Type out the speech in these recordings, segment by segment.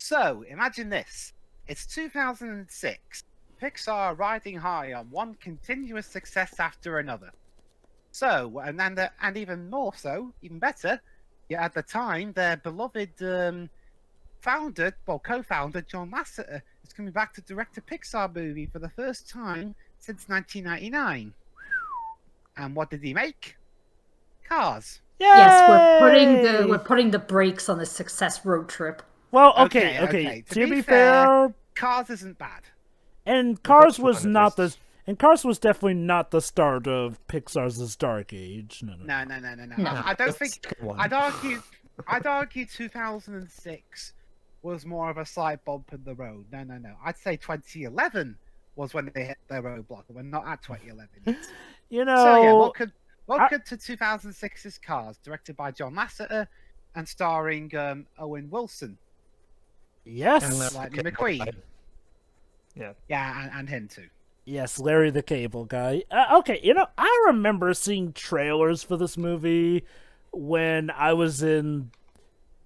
So, imagine this. It's 2006. Pixar are riding high on one continuous success after another. So, and even more so, even better, yeah, at the time, their beloved co-founder John Lasseter is coming back to direct a Pixar movie for the first time since 1999. And what did he make? Cars. Yay! Yes, we're putting the brakes on the success road trip. Well, okay. To be fair, Cars isn't bad. And Cars was definitely not the start of Pixar's Dark Age. No. I don't think. I'd argue 2006 was more of a slight bump in the road. No. I'd say 2011 was when they hit their roadblock. We're not at 2011. You know. So yeah, welcome to 2006's Cars, directed by John Lasseter and starring Owen Wilson. Yes. And Lightning McQueen. Yeah. Yeah, and him too. Yes, Larry the Cable Guy. Okay, I remember seeing trailers for this movie when I was in,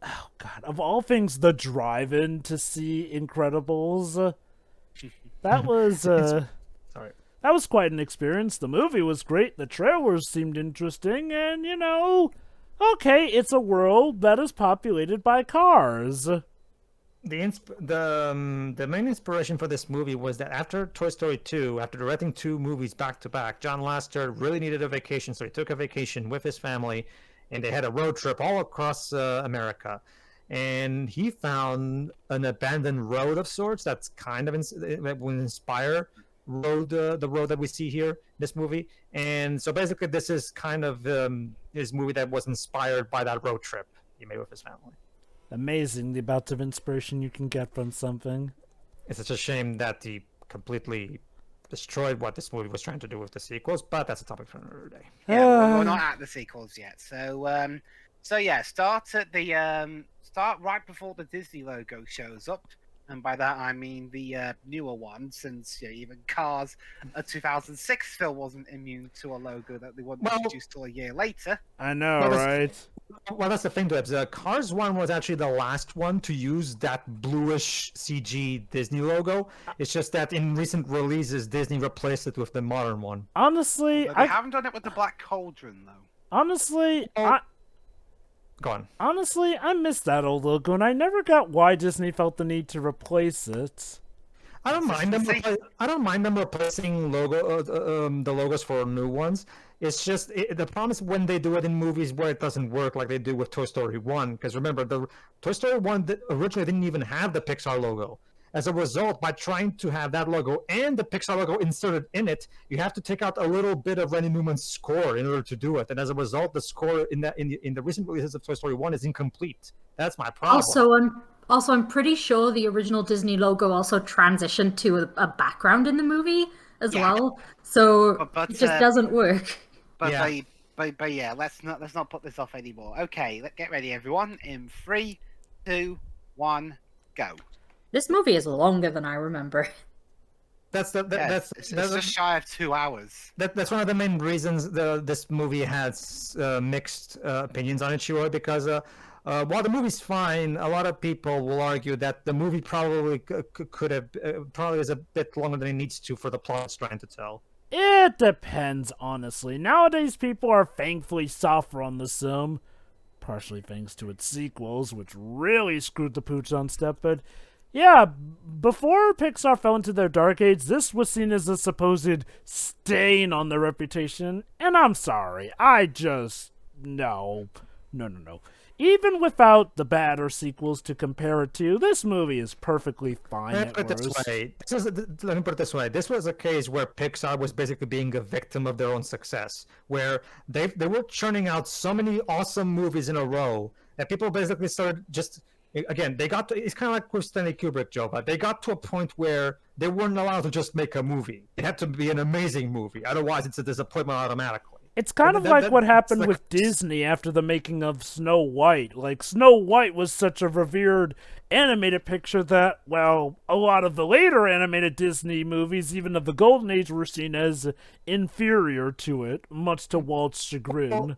oh God, of all things, the drive-in to see Incredibles. That was, Sorry. That was quite an experience. The movie was great, the trailers seemed interesting, and, okay, it's a world that is populated by cars. The main inspiration for this movie was that after Toy Story 2, after directing two movies back to back, John Lasseter really needed a vacation, so he took a vacation with his family, and they had a road trip all across America. And he found an abandoned road of sorts that's kind of would inspire the road that we see here in this movie. And so basically, this is kind of his movie that was inspired by that road trip he made with his family. Amazing, the amount of inspiration you can get from something. It's such a shame that he completely destroyed what this movie was trying to do with the sequels, but that's a topic for another day. Yeah, we're not at the sequels yet. So yeah, start right before the Disney logo shows up, and by that I mean the newer one, since even Cars, a 2006 film, wasn't immune to a logo that they wouldn't introduce till a year later. I know, right? Well, that's the thing, Debs. Cars 1 was actually the last one to use that bluish CG Disney logo. It's just that in recent releases, Disney replaced it with the modern one. Honestly, I haven't done it with the Black Cauldron, though. Honestly, Go on. Honestly, I missed that old logo, and I never got why Disney felt the need to replace it. I don't mind them replacing the logos for new ones. It's just the problem is when they do it in movies where it doesn't work, like they do with Toy Story 1. Because remember, the Toy Story 1 originally didn't even have the Pixar logo. As a result, by trying to have that logo and the Pixar logo inserted in it, you have to take out a little bit of Randy Newman's score in order to do it. And as a result, the score in the recent releases of Toy Story 1 is incomplete. That's my problem. Also, I'm pretty sure the original Disney logo also transitioned to a background in the movie as well. So it just doesn't work. But yeah, let's not put this off anymore. Okay, let's get ready, everyone. In 3, 2, 1, go. This movie is longer than I remember. It's just shy of 2 hours. That's one of the main reasons this movie has mixed opinions on it, Shiro, because while the movie's fine, a lot of people will argue that the movie probably could have probably is a bit longer than it needs to for the plot it's trying to tell. It depends, honestly. Nowadays, people are thankfully softer on the sim, partially thanks to its sequels, which really screwed the pooch on step, but yeah, before Pixar fell into their dark age, this was seen as a supposed stain on their reputation, and I'm sorry, no. Even without the badder sequels to compare it to, this movie is perfectly fine at worst. Let me put it this way. This was a case where Pixar was basically being a victim of their own success, where they were churning out so many awesome movies in a row that people basically started just... Again, it's kind of like with Stanley Kubrick, Joe, but they got to a point where they weren't allowed to just make a movie. It had to be an amazing movie. Otherwise, it's a disappointment automatically. It's kind of like what happened with Disney after the making of Snow White. Like, Snow White was such a revered animated picture that, well, a lot of the later animated Disney movies, even of the Golden Age, were seen as inferior to it, much to Walt's chagrin.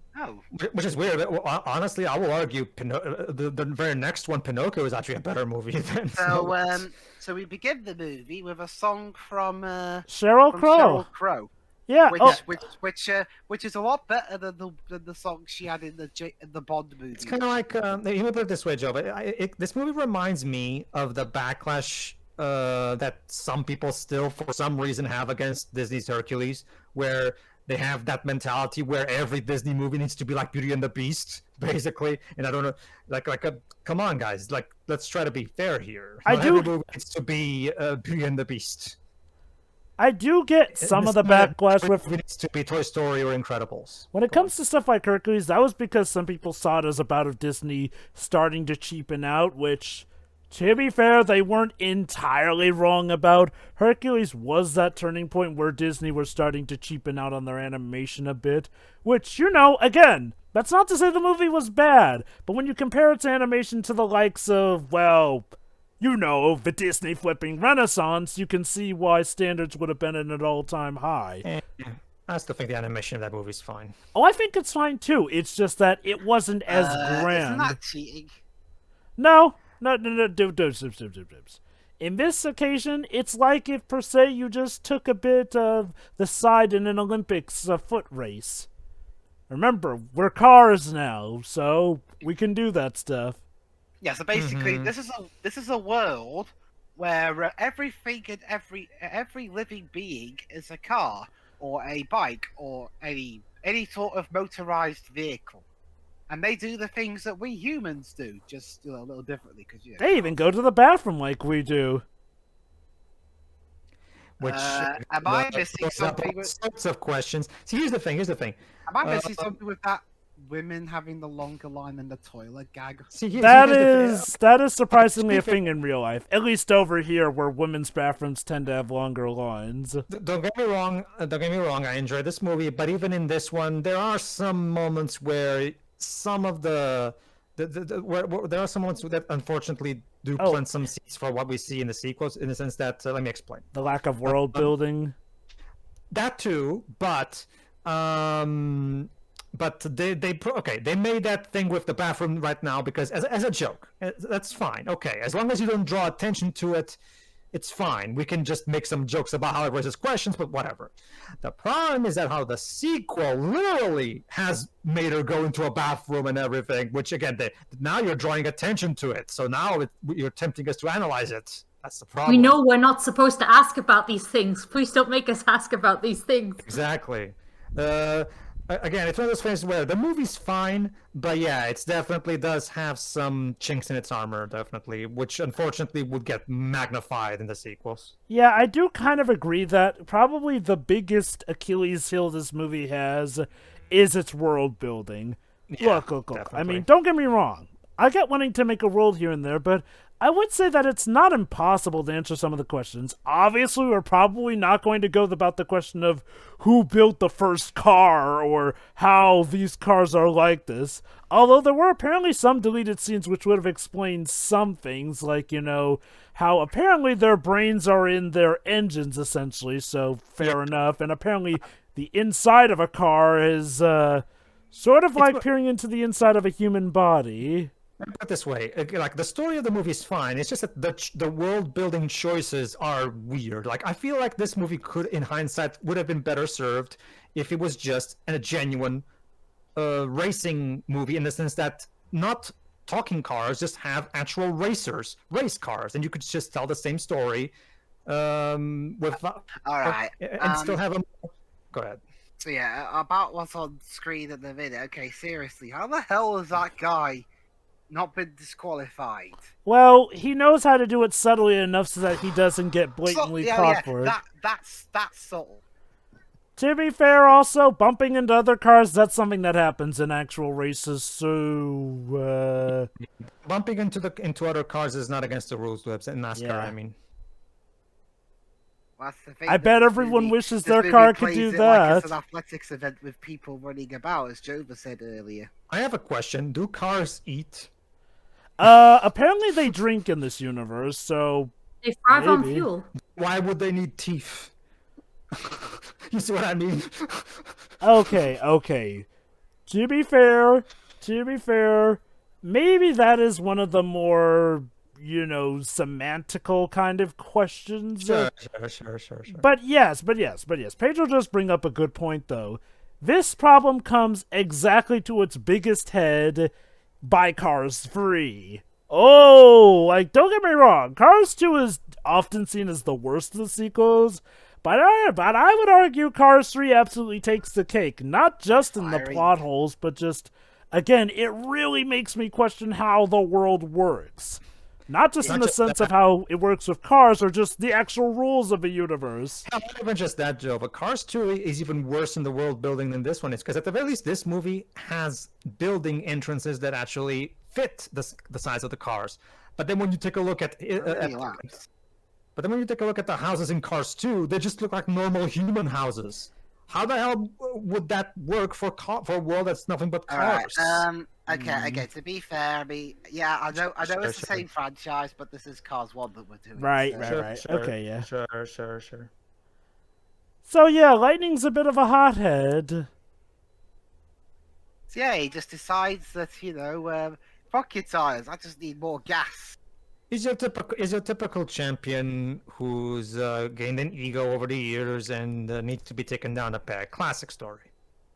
Which is weird. Honestly, I will argue the very next one, Pinocchio, is actually a better movie than So we begin the movie with a song from Sheryl Crow. Yeah, which is a lot better than the song she had in the Bond movie. It's kind of like let me put it this way, Joe. This movie reminds me of the backlash that some people still, for some reason, have against Disney's Hercules, where they have that mentality where every Disney movie needs to be like Beauty and the Beast, basically. And I don't know, come on, guys, let's try to be fair here. Every movie needs to be Beauty and the Beast. I do get some of the backlash with it needs to be Toy Story or Incredibles. When it comes to stuff like Hercules, that was because some people saw it as a bout of Disney starting to cheapen out, which, to be fair, they weren't entirely wrong about. Hercules was that turning point where Disney was starting to cheapen out on their animation a bit, which, again, that's not to say the movie was bad, but when you compare its animation to the likes of, well, the Disney flipping Renaissance, you can see why standards would have been at an all-time high. I still think the animation of that movie is fine. Oh, I think it's fine too. It's just that it wasn't as grand. Isn't that cheating? No. In this occasion, it's like if, per se, you just took a bit of the side in an Olympics foot race. Remember, we're cars now, so we can do that stuff. Yeah, so basically, this is a world where everything and every living being is a car or a bike or any sort of motorized vehicle, and they do the things that we humans do, just a little differently. Because they even go to the bathroom like we do. Which am I missing something? With sorts of questions. See, here's the thing. Am I missing something with that? Women having the longer line than the toilet gag. That is surprisingly a thing in real life. At least over here, where women's bathrooms tend to have longer lines. Don't get me wrong. I enjoy this movie, but even in this one, there are some moments where some of where there are some moments that unfortunately do plant some seeds for what we see in the sequels. In the sense that, let me explain. The lack of world building. That too, but they made that thing with the bathroom right now because as a joke. That's fine. Okay, as long as you don't draw attention to it, it's fine. We can just make some jokes about how it raises questions, but whatever. The problem is that how the sequel literally has made her go into a bathroom and everything, which again, now you're drawing attention to it. So now you're tempting us to analyze it. That's the problem. We know we're not supposed to ask about these things. Please don't make us ask about these things. Exactly. Again, it's one of those things where the movie's fine, but yeah, it definitely does have some chinks in its armor, definitely, which unfortunately would get magnified in the sequels. Yeah, I do kind of agree that probably the biggest Achilles heel this movie has is its world building. Yeah, look. definitely. I mean, don't get me wrong. I get wanting to make a world here and there, but I would say that it's not impossible to answer some of the questions. Obviously, we're probably not going to go about the question of who built the first car or how these cars are like this. Although there were apparently some deleted scenes which would have explained some things, like, how apparently their brains are in their engines, essentially, so fair enough. And apparently the inside of a car is sort of like peering into the inside of a human body. Put it this way, like the story of the movie is fine. It's just that the world building choices are weird. Like I feel like this movie could, in hindsight, would have been better served if it was just a genuine racing movie, in the sense that not talking cars, just have actual race cars, and you could just tell the same story with. All right, and still have a. Go ahead. So yeah, about what's on screen at the minute. Okay, seriously, how the hell is that guy not been disqualified? Well, he knows how to do it subtly enough so that he doesn't get blatantly caught for it. That's subtle. To be fair, also, bumping into other cars, that's something that happens in actual races, so, bumping into other cars is not against the rules, in NASCAR, Yeah. I mean. That's the thing. I bet everyone wishes their car could do that. Like it's an athletics event with people running about, as Jova said earlier. I have a question. Do cars eat? Apparently they drink in this universe, so They thrive on maybe. fuel. Why would they need teeth? You see what I mean? Okay. To be fair, maybe that is one of the more, semantical kind of questions. Sure. But yes. Pedro does bring up a good point, though. This problem comes exactly to its biggest head by Cars 3. Oh, don't get me wrong. Cars 2 is often seen as the worst of the sequels, but I would argue Cars 3 absolutely takes the cake. Not just in the plot holes, but just, again, it really makes me question how the world works. Not just in the sense of how it works with cars, or just the actual rules of a universe. Not even just that, Joe, but Cars 2 is even worse in the world building than this one is, because at the very least, this movie has building entrances that actually fit the size of the cars. But then when you take a look at the houses in Cars 2, they just look like normal human houses. How the hell would that work for a world that's nothing but cars? Okay. To be fair, I mean, yeah, I know it's the same franchise, but this is Cars 1 that we're doing. Right. So. Okay, yeah. Sure. So yeah, Lightning's a bit of a hothead. So yeah, he just decides that fuck your tires. I just need more gas. Is your typical champion who's gained an ego over the years and needs to be taken down a peg. Classic story.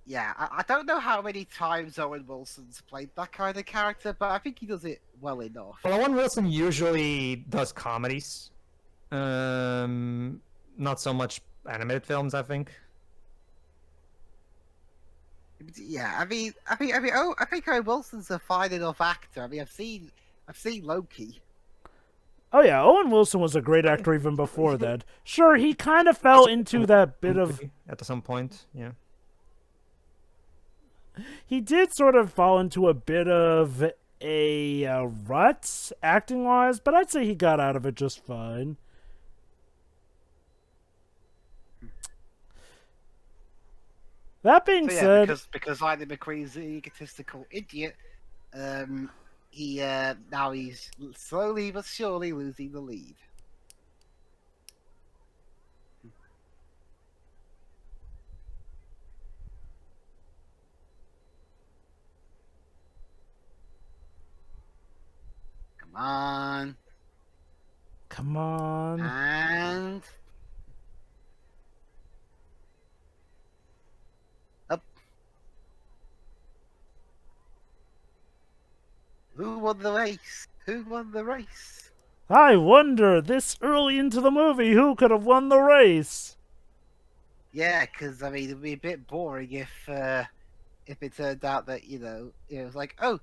Yeah, I don't know how many times Owen Wilson's played that kind of character, but I think he does it well enough. Well, Owen Wilson usually does comedies. Not so much animated films, I think. Yeah, I think Owen Wilson's a fine enough actor. I mean, I've seen Loki. Oh yeah, Owen Wilson was a great actor even before that. Sure, he kind of fell into that bit of... At some point, yeah. He did sort of fall into a bit of a rut, acting-wise, but I'd say he got out of it just fine. That being said... Because Lightning McQueen's an egotistical idiot, now he's slowly but surely losing the lead. Come on. And up. Who won the race? I wonder, this early into the movie, who could have won the race? Yeah, because I mean, it'd be a bit boring if it turned out that it was like, oh,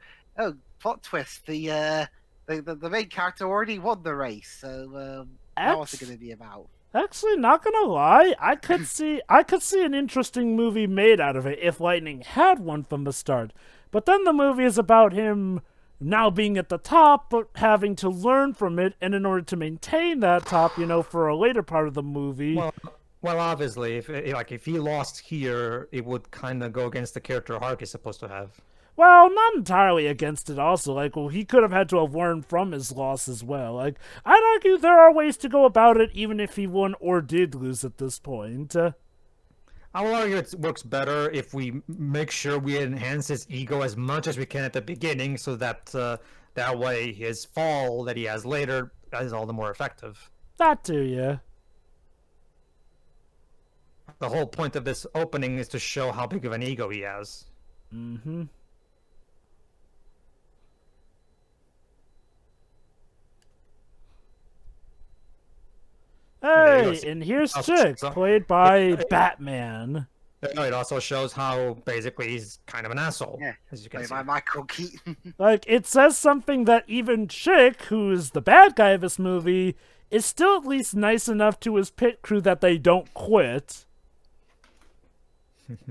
plot twist, the main character already won the race, so what's it going to be about? Actually, not gonna lie, I could see an interesting movie made out of it if Lightning had won from the start. But then the movie is about him now being at the top, but having to learn from it, and in order to maintain that top, for a later part of the movie. Well, obviously, if he lost here, it would kind of go against the character arc he's supposed to have. Well, not entirely against it also. He could have had to have learned from his loss as well. I'd argue there are ways to go about it, even if he won or did lose at this point. I will argue it works better if we make sure we enhance his ego as much as we can at the beginning, so that that way his fall that he has later is all the more effective. That too, yeah. The whole point of this opening is to show how big of an ego he has. Mm-hmm. Hey, and here's Chick, played by Batman. It also shows how basically he's kind of an asshole. Yeah, as you can see. by Michael Keaton. It says something that even Chick, who's the bad guy of this movie, is still at least nice enough to his pit crew that they don't quit.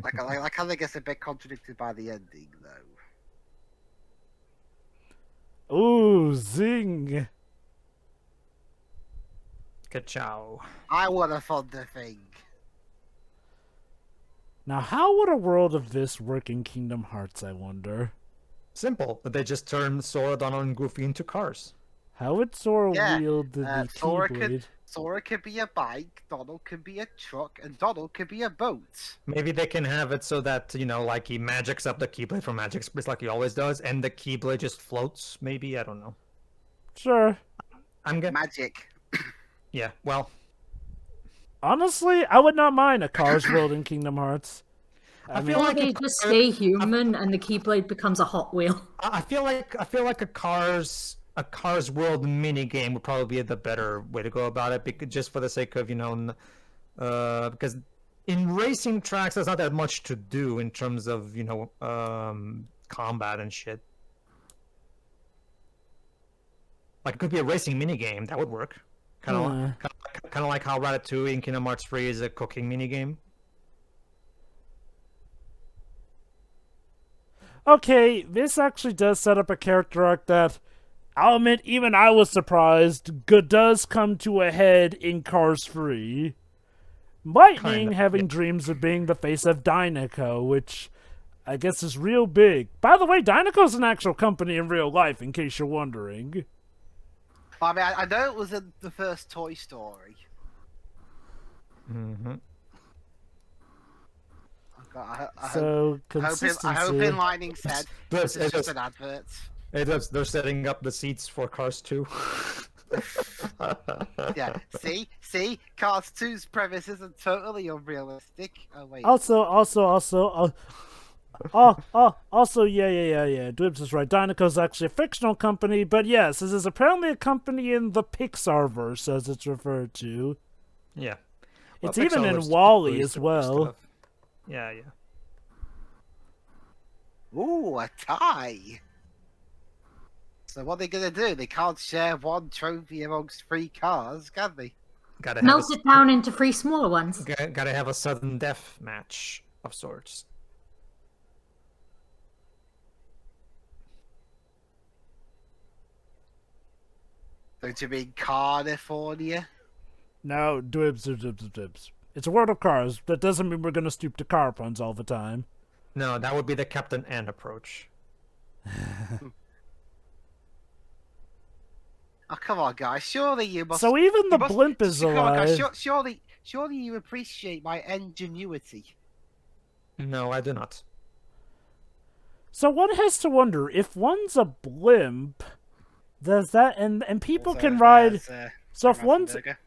like how they get a bit contradicted by the ending, though. Ooh, zing. Ka-chow. I would have thought the thing. Now, how would a world of this work in Kingdom Hearts, I wonder? Simple. They just turn Sora, Donald, and Goofy into cars. How would Sora Yeah, wield the Keyblade? Sora could be a bike, Donald could be a truck, and Donald could be a boat. Maybe they can have it so that, like he magics up the Keyblade from Magic Express like he always does, and the Keyblade just floats, maybe? I don't know. Sure. I'm good. Magic. Yeah, well... Honestly, I would not mind a Cars world in Kingdom Hearts. I feel like they just stay human and the Keyblade becomes a Hot Wheel. I feel like a Cars world mini game would probably be the better way to go about it, because just for the sake of because in racing tracks there's not that much to do in terms of combat and shit. Like it could be a racing mini game that would work. Kind of like how Ratatouille in Kingdom Hearts 3 is a cooking mini game. Okay, this actually does set up a character arc that, I'll admit, even I was surprised, does come to a head in Cars 3. Lightning having dreams of being the face of Dynaco, which I guess is real big. By the way, Dynaco's an actual company in real life, in case you're wondering. I mean, I know it was in the first Toy Story. Mm-hmm. Consistency. I hope in Lightning said It's just an advert. They're setting up the seats for Cars 2. Yeah, see, Cars 2's premise isn't totally unrealistic. Oh wait. Also, yeah. Dwibs is right. Dynaco's actually a fictional company, but yes, this is apparently a company in the Pixar verse, as it's referred to. Yeah. It's even in WALL-E as well. Yeah. Ooh, a tie. So what are they gonna do? They can't share one trophy amongst 3 cars, can they? Melt it down into 3 smaller ones. Gotta have a sudden death match of sorts. Don't you mean California? No, Dwibs. It's a world of cars. That doesn't mean we're gonna stoop to car puns all the time. No, that would be the Captain N approach. Oh, come on, guys. Surely you must... So even the blimp is Come on, guys. alive. Surely you appreciate my ingenuity. No, I do not. So one has to wonder, if one's a blimp, does that... And people Also, can ride... So if Burger.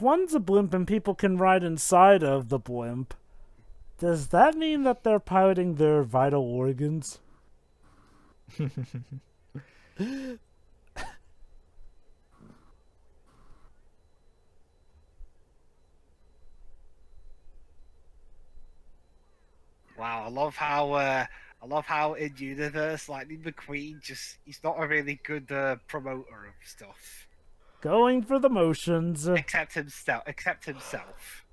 one's a blimp and people can ride inside of the blimp, does that mean that they're piloting their vital organs? Wow, I love how in universe Lightning McQueen he's not a really good promoter of stuff. Going for the motions. Except himself.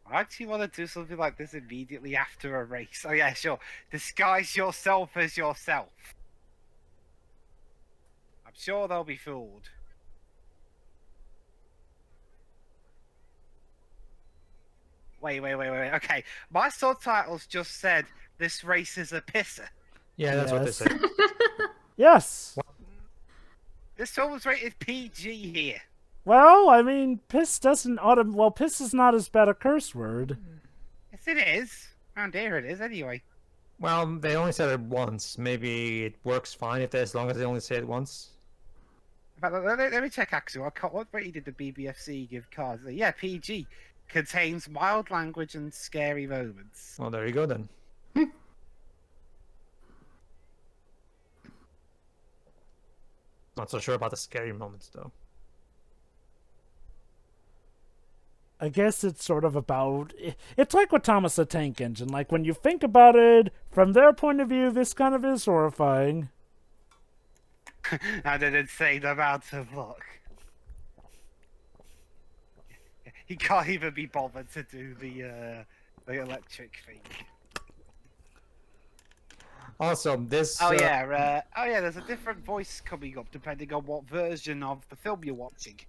Why do you want to do something like this immediately after a race? Oh yeah, sure. Disguise yourself as yourself. I'm sure they'll be fooled. Wait. Okay, my subtitles just said this race is a pisser. Yeah, that's what they said. Yes. What? This film was rated PG here. Well, I mean, piss doesn't Well, piss is not as bad a curse word. Yes, it is. Around here it is, anyway. Well, they only said it once. Maybe it works fine as long as they only say it once. But let me check, actually. What rating did the BBFC give Cars? Yeah, PG. Contains mild language and scary moments. Well, there you go, then. Not so sure about the scary moments, though. I guess it's sort of about... It's like with Thomas the Tank Engine. Like, when you think about it, from their point of view, this kind of is horrifying. and an insane amount of luck. He can't even be bothered to do the electric thing. Also, this. Oh yeah, there's a different voice coming up depending on what version of the film you're watching.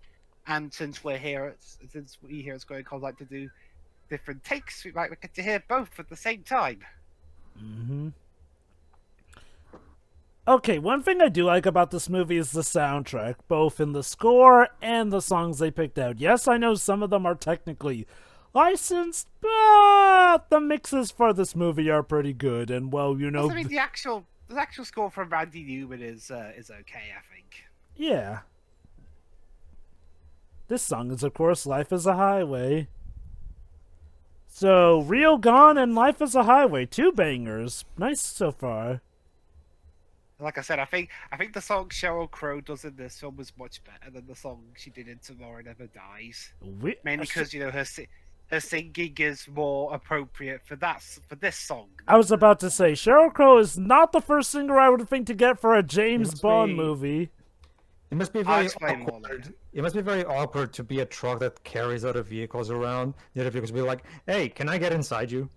And since we here at Square Con like to do different takes, we might get to hear both at the same time. Mm-hmm. Okay, one thing I do like about this movie is the soundtrack, both in the score and the songs they picked out. Yes, I know some of them are technically licensed, but the mixes for this movie are pretty good. And well, you know, I mean, the actual score from Randy Newman is okay, I think. Yeah. This song is, of course, Life is a Highway. So, Real Gone and Life is a Highway, 2 bangers. Nice so far. Like I said, I think the song Sheryl Crow does in this film was much better than the song she did in Tomorrow Never Dies. Mainly because her singing is more appropriate for this song. I was about to say, Sheryl Crow is not the first singer I would think to get for a James Bond movie. It must be very awkward. It must be very awkward to be a truck that carries other vehicles around. The other vehicles be like, "Hey, can I get inside you?"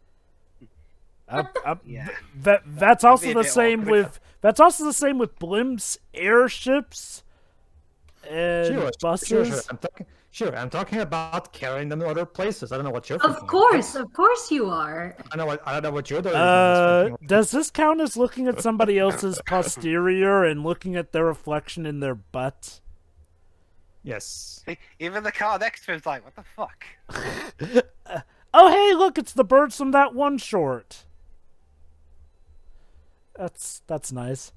Yeah. That's also the same with blimps, airships, and buses. I'm talking about carrying them to other places. I don't know what you're thinking. Of course you are. I don't know what you're doing. Does this count as looking at somebody else's posterior and looking at their reflection in their butt? Yes. Even the car next to him's like, what the fuck? Oh, hey, look, it's the birds from that one short. That's nice.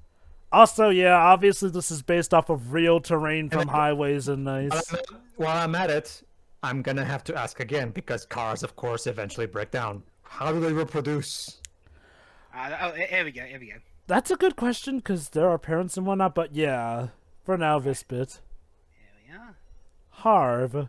Also, yeah, obviously this is based off of real terrain from Highways and Nice. While I'm at it, I'm gonna have to ask again, because cars, of course, eventually break down. How do they reproduce? Here we go. That's a good question, because there are parents and whatnot, but yeah, for now, this bit. Here we are. Harv.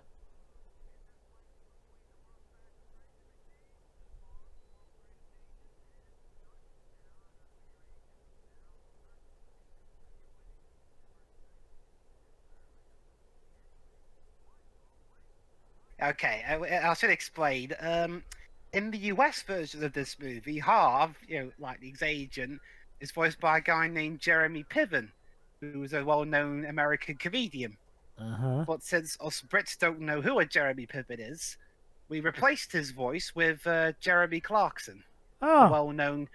Okay, I should explain. In the US version of this movie, Harv, Lightning's agent, is voiced by a guy named Jeremy Piven, who is a well-known American comedian. Uh-huh. But since us Brits don't know who a Jeremy Piven is, we replaced his voice with Jeremy Clarkson, a well-known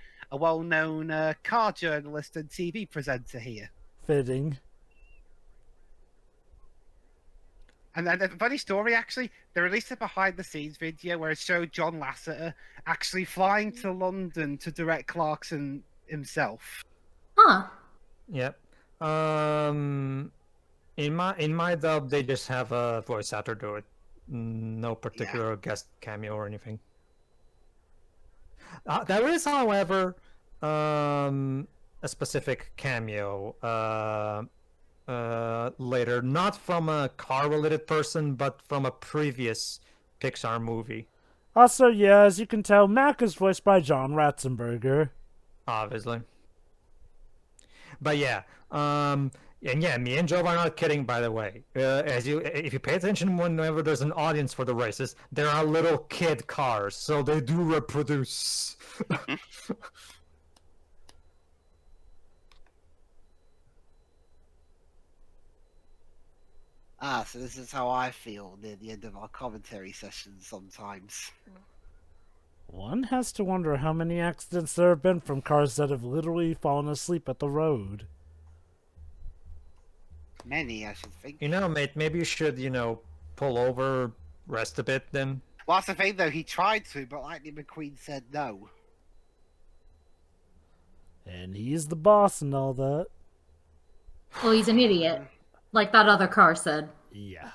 car journalist and TV presenter here. Fitting. And then a funny story, actually, they released a behind-the-scenes video where it showed John Lasseter actually flying to London to direct Clarkson himself. Huh. Yep. In my dub, they just have a voice actor do it. No particular guest cameo or anything. There is, however, a specific cameo later, not from a car-related person, but from a previous Pixar movie. Also, yeah, as you can tell, Mac is voiced by John Ratzenberger. Obviously. But yeah, and yeah, me and Joe are not kidding, by the way. If you pay attention whenever there's an audience for the races, there are little kid cars, so they do reproduce. So this is how I feel near the end of our commentary sessions sometimes. One has to wonder how many accidents there have been from cars that have literally fallen asleep at the road. Many, I should think. Mate, maybe you should, pull over, rest a bit, then. Well, that's the thing, though. He tried to, but Lightning McQueen said no. And he's the boss and all that. Well, he's an idiot. Like that other car said. Yeah.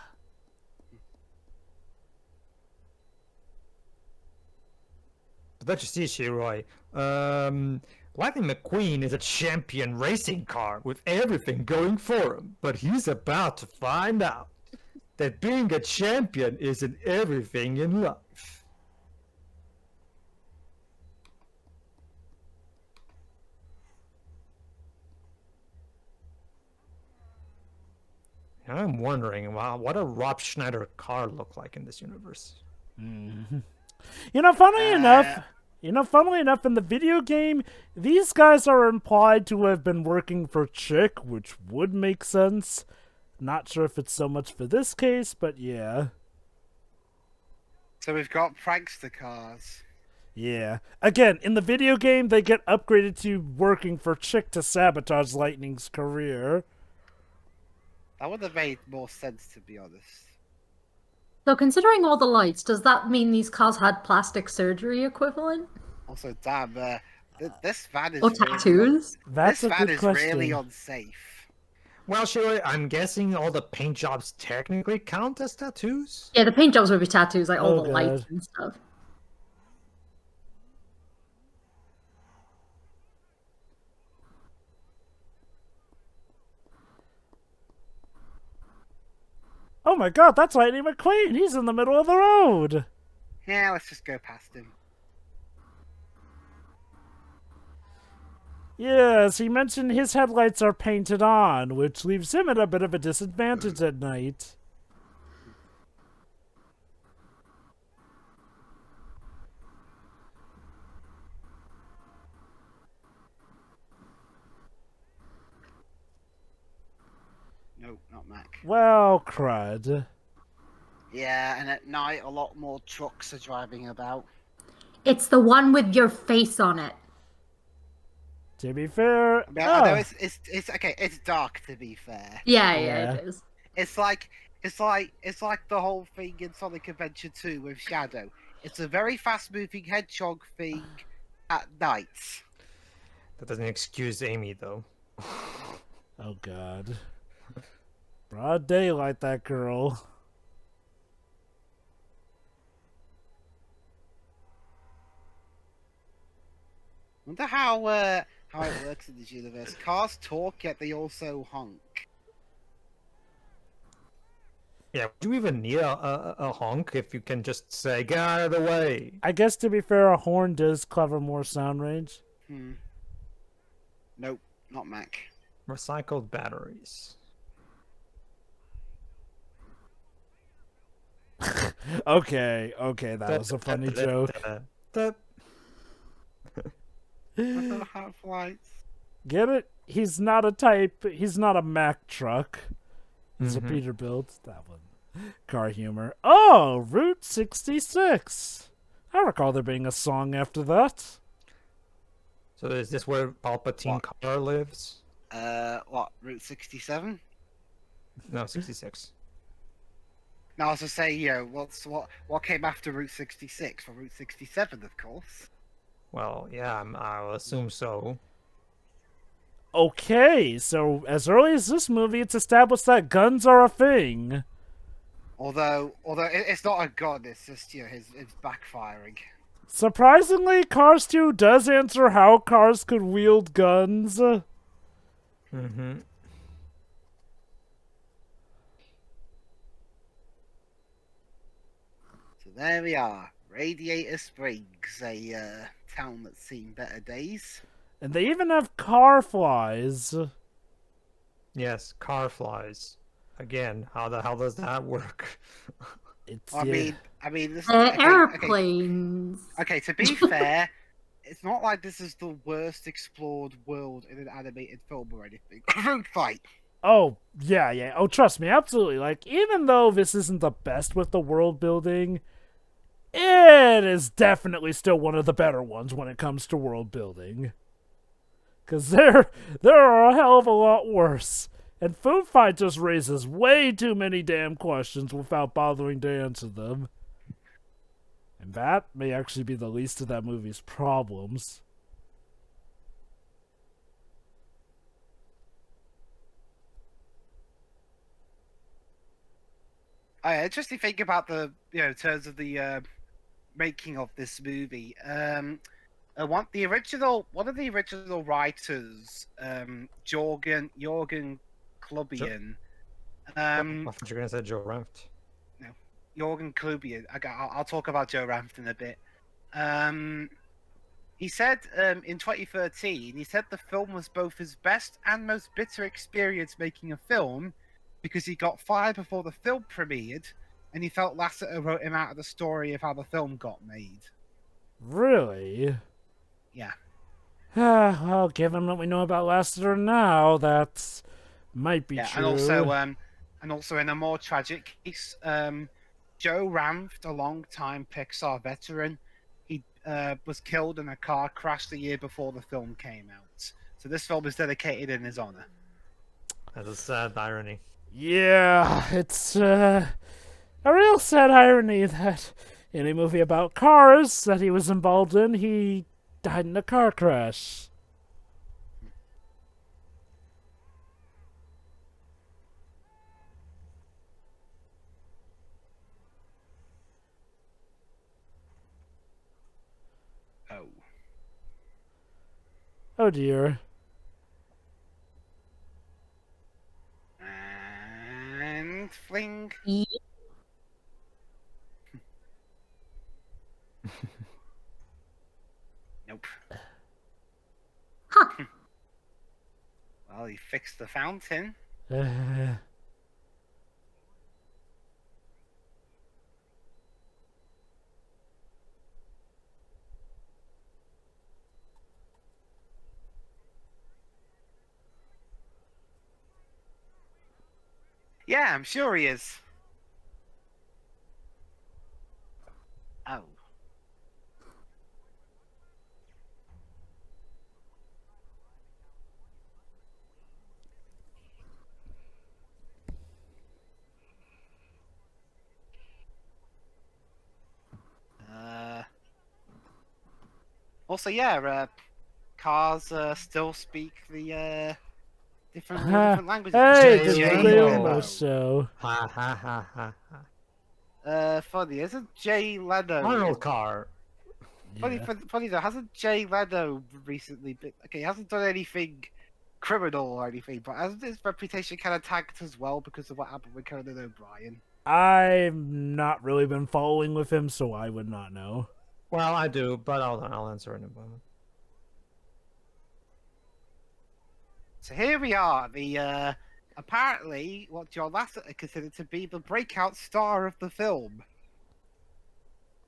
But don't you see, Shiroi? Lightning McQueen is a champion racing car with everything going for him, but he's about to find out that being a champion isn't everything in life. I'm wondering, wow, what a Rob Schneider car look like in this universe? Mm-hmm. Funnily enough, in the video game, these guys are implied to have been working for Chick, which would make sense. Not sure if it's so much for this case, but yeah. So we've got prankster cars. Yeah. Again, in the video game, they get upgraded to working for Chick to sabotage Lightning's career. That would have made more sense, to be honest. So considering all the lights, does that mean these cars had plastic surgery equivalent? Also, damn, this van is Or really tattoos? That's this a van good is question. really unsafe. Well, sure, I'm guessing all the paint jobs technically count as tattoos? Yeah, the paint jobs would be tattoos, like all Oh, the lights God. and stuff. Oh my god, that's Lightning McQueen! He's in the middle of the road! Yeah, let's just go past him. Yes, he mentioned his headlights are painted on, which leaves him at a bit of a disadvantage at night. No, not Mac. Well, crud. Yeah, and at night a lot more trucks are driving about. It's the one with your face on it. To be fair, I know it's okay. It's dark, to be fair. Yeah, Yeah. it is. It's like the whole thing in Sonic Adventure 2 with Shadow. It's a very fast-moving hedgehog thing at night. That doesn't excuse Amy, though. oh god. Broad daylight, that girl. Wonder how it works in this universe. Cars talk, yet they also honk. Yeah, do you even need a honk if you can just say, get out of the way? I guess to be fair, a horn does cover more sound range. Nope, not Mac. Recycled batteries. okay, that was a funny joke. Half-lights. Get it? He's not a Mack truck. He's a Peterbilt. That one. Car humor. Oh, Route 66. I recall there being a song after that. So is this where Palpatine car lives? What, Route 67? No, 66. No, I was just saying, what came after Route 66? Well, Route 67, of course. Well, yeah, I'll assume so. Okay, so as early as this movie, it's established that guns are a thing. Although it's not a gun, it's just it's backfiring. Surprisingly, Cars 2 does answer how cars could wield guns. Mm-hmm. So there we are, Radiator Springs, a town that's seen better days. And they even have car flies. Yes, car flies. Again, how the hell does that work? It's this Airplanes. Okay, to be fair, it's not like this is the worst explored world in an animated film or anything. Road fight. Oh, yeah. Oh, trust me, absolutely. Like, even though this isn't the best with the world building, it is definitely still one of the better ones when it comes to world building. Because there are a hell of a lot worse. And Food Fight just raises way too many damn questions without bothering to answer them. And that may actually be the least of that movie's problems. Interesting thing about the in terms of the making of this movie. One of the original writers, Jorgen Klubian. I thought you were gonna say Joe Ranft. No, Jorgen Klubian. I'll talk about Joe Ranft in a bit. He said in 2013, he said the film was both his best and most bitter experience making a film, because he got fired before the film premiered, and he felt Lasseter wrote him out of the story of how the film got made. Really? Yeah. Well, given what we know about Lasseter now, that might be true. And also in a more tragic case, Joe Ranft, a long-time Pixar veteran, he was killed in a car crash the year before the film came out. So this film is dedicated in his honor. That's a sad irony. Yeah, it's a real sad irony that in a movie about cars that he was involved in, he died in a car crash. Oh. Oh dear. And fling. Nope. Huh. Well, he fixed the fountain. Yeah, I'm sure he is. Oh. Also, yeah, cars still speak the different languages. Hey, Jay this is Leno. the Almost Show. Ha ha ha ha ha. Funny, isn't Jay Leno? Arnold Carr. Funny, Yeah. funny though, hasn't Jay Leno recently been... Okay, he hasn't done anything criminal or anything, but hasn't his reputation kind of tanked as well because of what happened with Conan O'Brien? I've not really been following with him, so I would not know. Well, I do, but I'll answer in a moment. So here we are, the apparently what John Lasseter considered to be the breakout star of the film.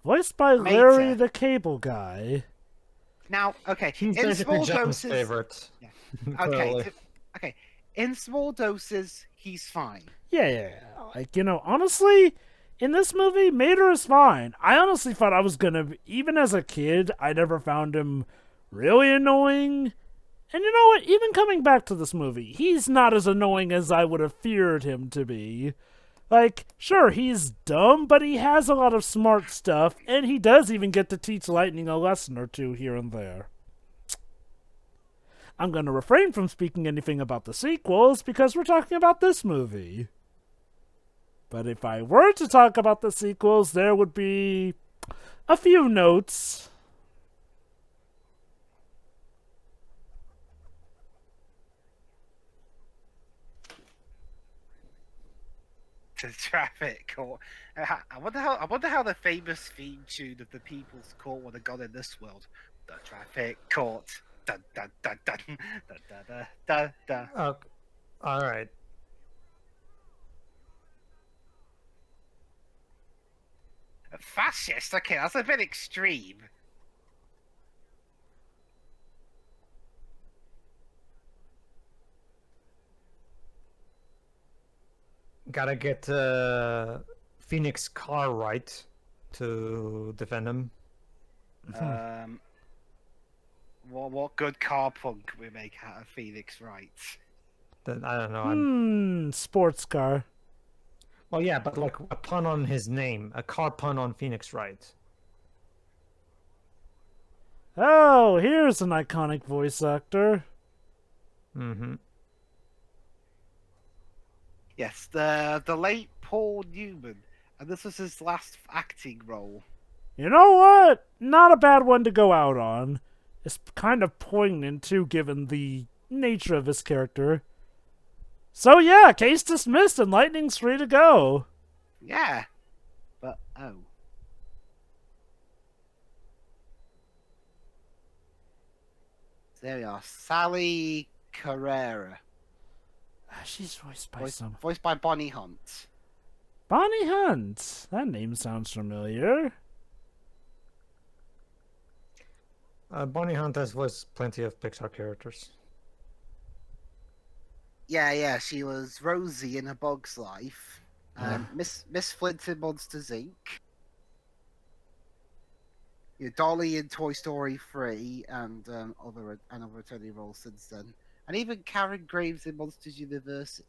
Voiced by Mater. Larry the Cable Guy. Now, okay, He's in basically small John's doses, favorite. Yeah. Clearly. Okay, in small doses, he's fine. Yeah. Like, honestly, in this movie, Mater is fine. I honestly thought I was gonna... Even as a kid, I never found him really annoying. And you know what? Even coming back to this movie, he's not as annoying as I would have feared him to be. Like, sure, he's dumb, but he has a lot of smart stuff, and he does even get to teach Lightning a lesson or two here and there. I'm going to refrain from speaking anything about the sequels because we're talking about this movie. But if I were to talk about the sequels, there would be a few notes. To traffic court. I wonder how the famous theme tune of the People's Court would have gone in this world. The traffic court. Dun, dun, dun, dun, dun, dun, dun, dun. Okay. All right. Fascist? Okay, that's a bit extreme. Gotta get Phoenix Carr right to defend him. What good car punk can we make out of Phoenix Wright? I don't know. Sports car. Well, yeah, but like a pun on his name, a car pun on Phoenix Wright. Oh, here's an iconic voice actor. Mm-hmm. Yes, the late Paul Newman, and this was his last acting role. You know what? Not a bad one to go out on. It's kind of poignant, too, given the nature of his character. So yeah, case dismissed and Lightning's free to go. Yeah, but oh. There we are, Sally Carrera. she's voiced by voiced by Bonnie Hunt. Bonnie Hunt. That name sounds familiar. Bonnie Hunt has voiced plenty of Pixar characters. Yeah, she was Rosie in A Bug's Life. Miss Flint in Monsters Inc. Dolly in Toy Story 3 and other returning roles since then. And even Karen Graves in Monsters University.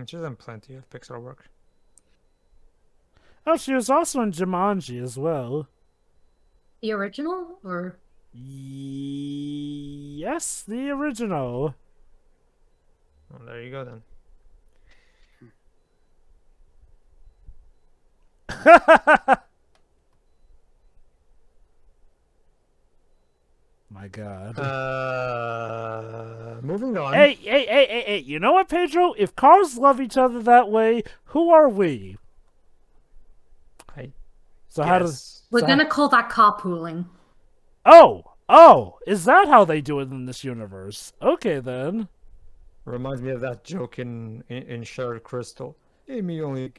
She's done plenty of Pixar work. Oh, she was also in Jumanji as well. The original, or? Yes, the original. Well, there you go then. My God. Moving on. Hey! You know what, Pedro? If cars love each other that way, who are we? How does... We're gonna call that carpooling. Oh! Is that how they do it in this universe? Okay, then. Reminds me of that joke in Shattered Crystal. Amy only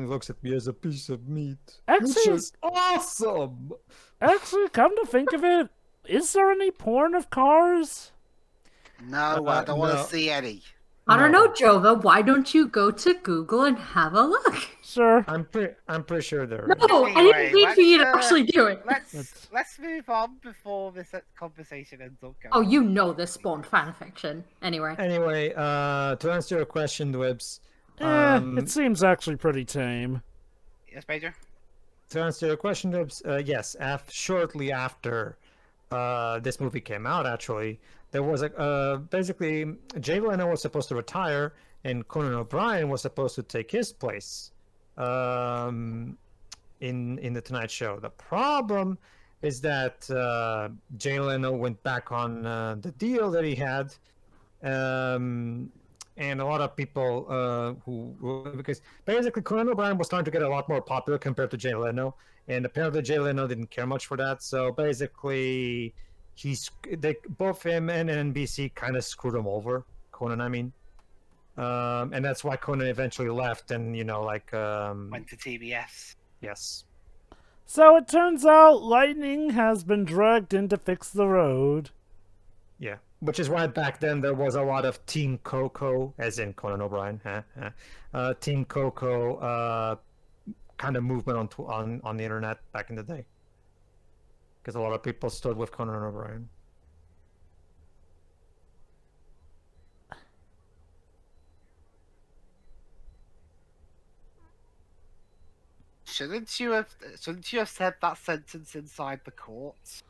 looks at me as a piece of meat. Actually, which is awesome. Actually, come to think of it, is there any porn of cars? No, I don't want to see any. I don't know, Jova. Why don't you go to Google and have a look? Sure. I'm pretty sure there. No, Anyway, I didn't mean for you to actually do it. Let's move on before this conversation ends up going. Oh, you know this spawned fanfiction. Anyway, to answer your question, Dwebs. It seems actually pretty tame. Yes, Major? To answer your question, Dwebs, yes. Shortly after this movie came out, actually, there was basically Jay Leno was supposed to retire, and Conan O'Brien was supposed to take his place in the Tonight Show. The problem is that Jay Leno went back on the deal that he had, and a lot of people because basically Conan O'Brien was starting to get a lot more popular compared to Jay Leno, and apparently Jay Leno didn't care much for that. So basically, both him and NBC kind of screwed him over. Conan, I mean. And that's why Conan eventually left, and went to TBS. Yes. So it turns out lightning has been dragged in to fix the road. Yeah, which is why back then there was a lot of Team Coco, as in Conan O'Brien, Team Coco kind of movement on the internet back in the day, because a lot of people stood with Conan O'Brien. Shouldn't you have said that sentence inside the courts?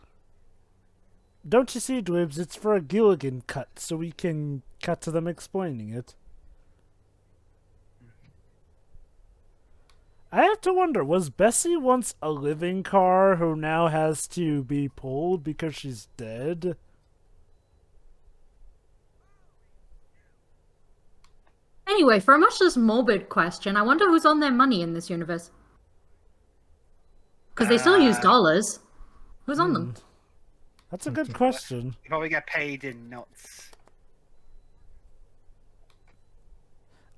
Don't you see, Dwibs? It's for a Gilligan cut, so we can cut to them explaining it. I have to wonder, was Bessie once a living car who now has to be pulled because she's dead? Anyway, for a much less morbid question, I wonder who's on their money in this universe. Because they still use dollars. Who's on them? That's a good question. You probably get paid in nuts.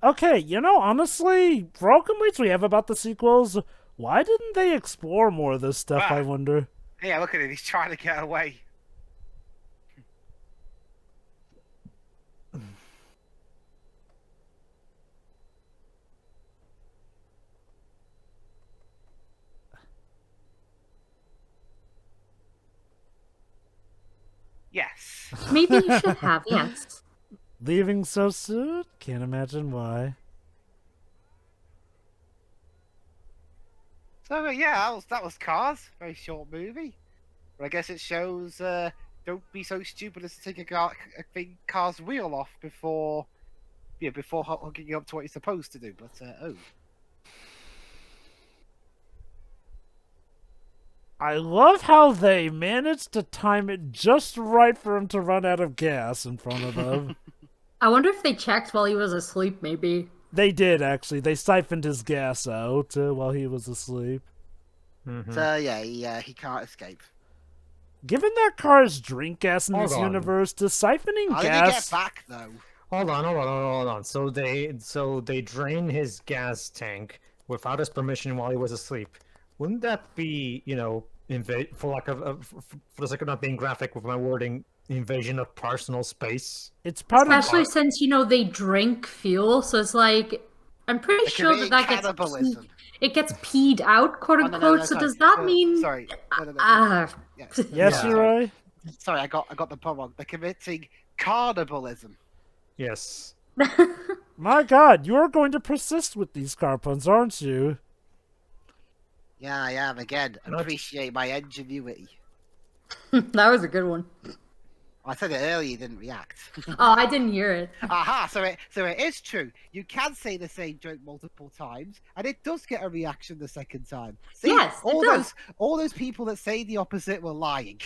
Okay, honestly, for all complaints we have about the sequels, why didn't they explore more of this stuff, I wonder? Yeah, look at it. He's trying to get away. Yes. Maybe you should have, yes. Leaving so soon? Can't imagine why. So yeah, that was Cars. Very short movie, but I guess it shows don't be so stupid as to take a car's wheel off before hooking up to what you're supposed to do. But I love how they managed to time it just right for him to run out of gas in front of them. I wonder if they checked while he was asleep, maybe. They did, actually. They siphoned his gas out while he was asleep. Mm-hmm. So yeah, he can't escape. Given that cars drink gas in this universe, does siphoning How gas... did he get back, though? hold on. So they drain his gas tank without his permission while he was asleep. Wouldn't that be, for lack of for the sake of not being graphic with my wording, invasion of personal space? It's part Especially of since, they drink fuel, so it's like, I'm pretty sure that cannibalism. it gets peed out, quote Oh, unquote. no, So sorry. does that mean? Sorry. No. Yes, Yeah. you're right. Sorry, I got the point wrong. They're committing cannibalism. Yes. My God, you're going to persist with these car puns, aren't you? Yeah, I am. Again, appreciate my ingenuity. That was a good one. I said it earlier, you didn't react. Oh, I didn't hear it. Aha, so it is true. You can say the same joke multiple times, and it does get a reaction the second time. See, Yes, it does. all those people that say the opposite were lying.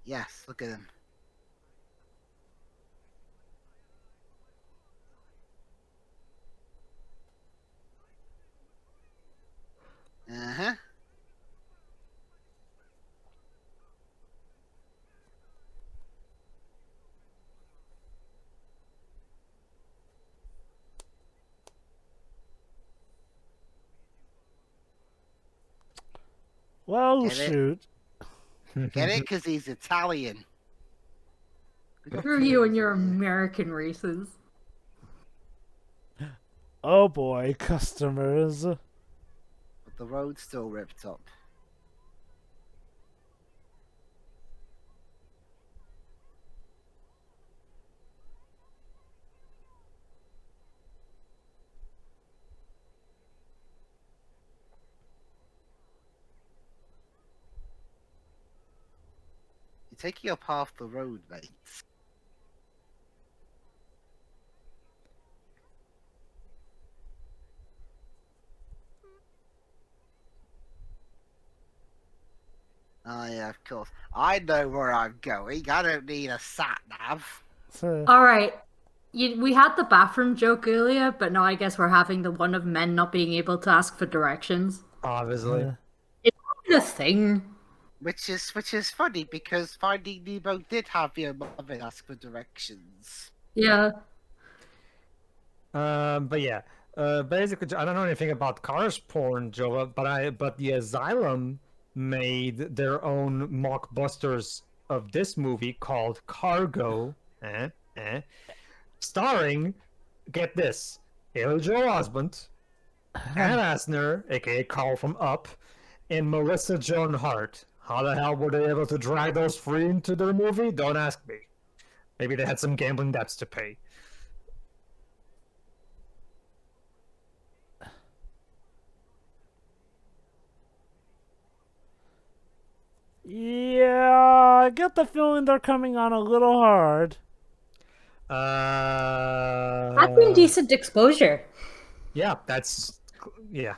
Yes, look at him. Uh-huh. Well, Get it? shoot. Get it? Because he's Italian. Screw you and your American races. Oh boy, customers. But the road's still ripped up. You're taking up half the road, mate. Oh yeah, of course. I know where I'm going. I don't need a sat nav. All right. We had the bathroom joke earlier, but now I guess we're having the one of men not being able to ask for directions. Obviously. It's not a thing. Which is funny because Finding Nemo did have your mother ask for directions. Yeah. But yeah. Basically, I don't know anything about cars porn, Joe, but the Asylum made their own mockbusters of this movie called Cargo, starring, get this, Haley Joel Osment, Ann Asner, aka Carl from Up, and Melissa Joan Hart. How the hell were they able to drag those three into their movie? Don't ask me. Maybe they had some gambling debts to pay. Yeah, I get the feeling they're coming on a little hard. That's been decent exposure. Yeah, yeah.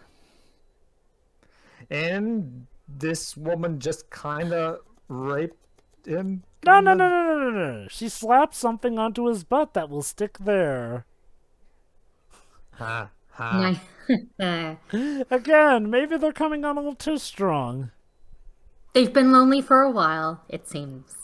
And this woman just kind of raped him. No. She slapped something onto his butt that will stick there. Ha. Again, maybe they're coming on a little too strong. They've been lonely for a while, it seems.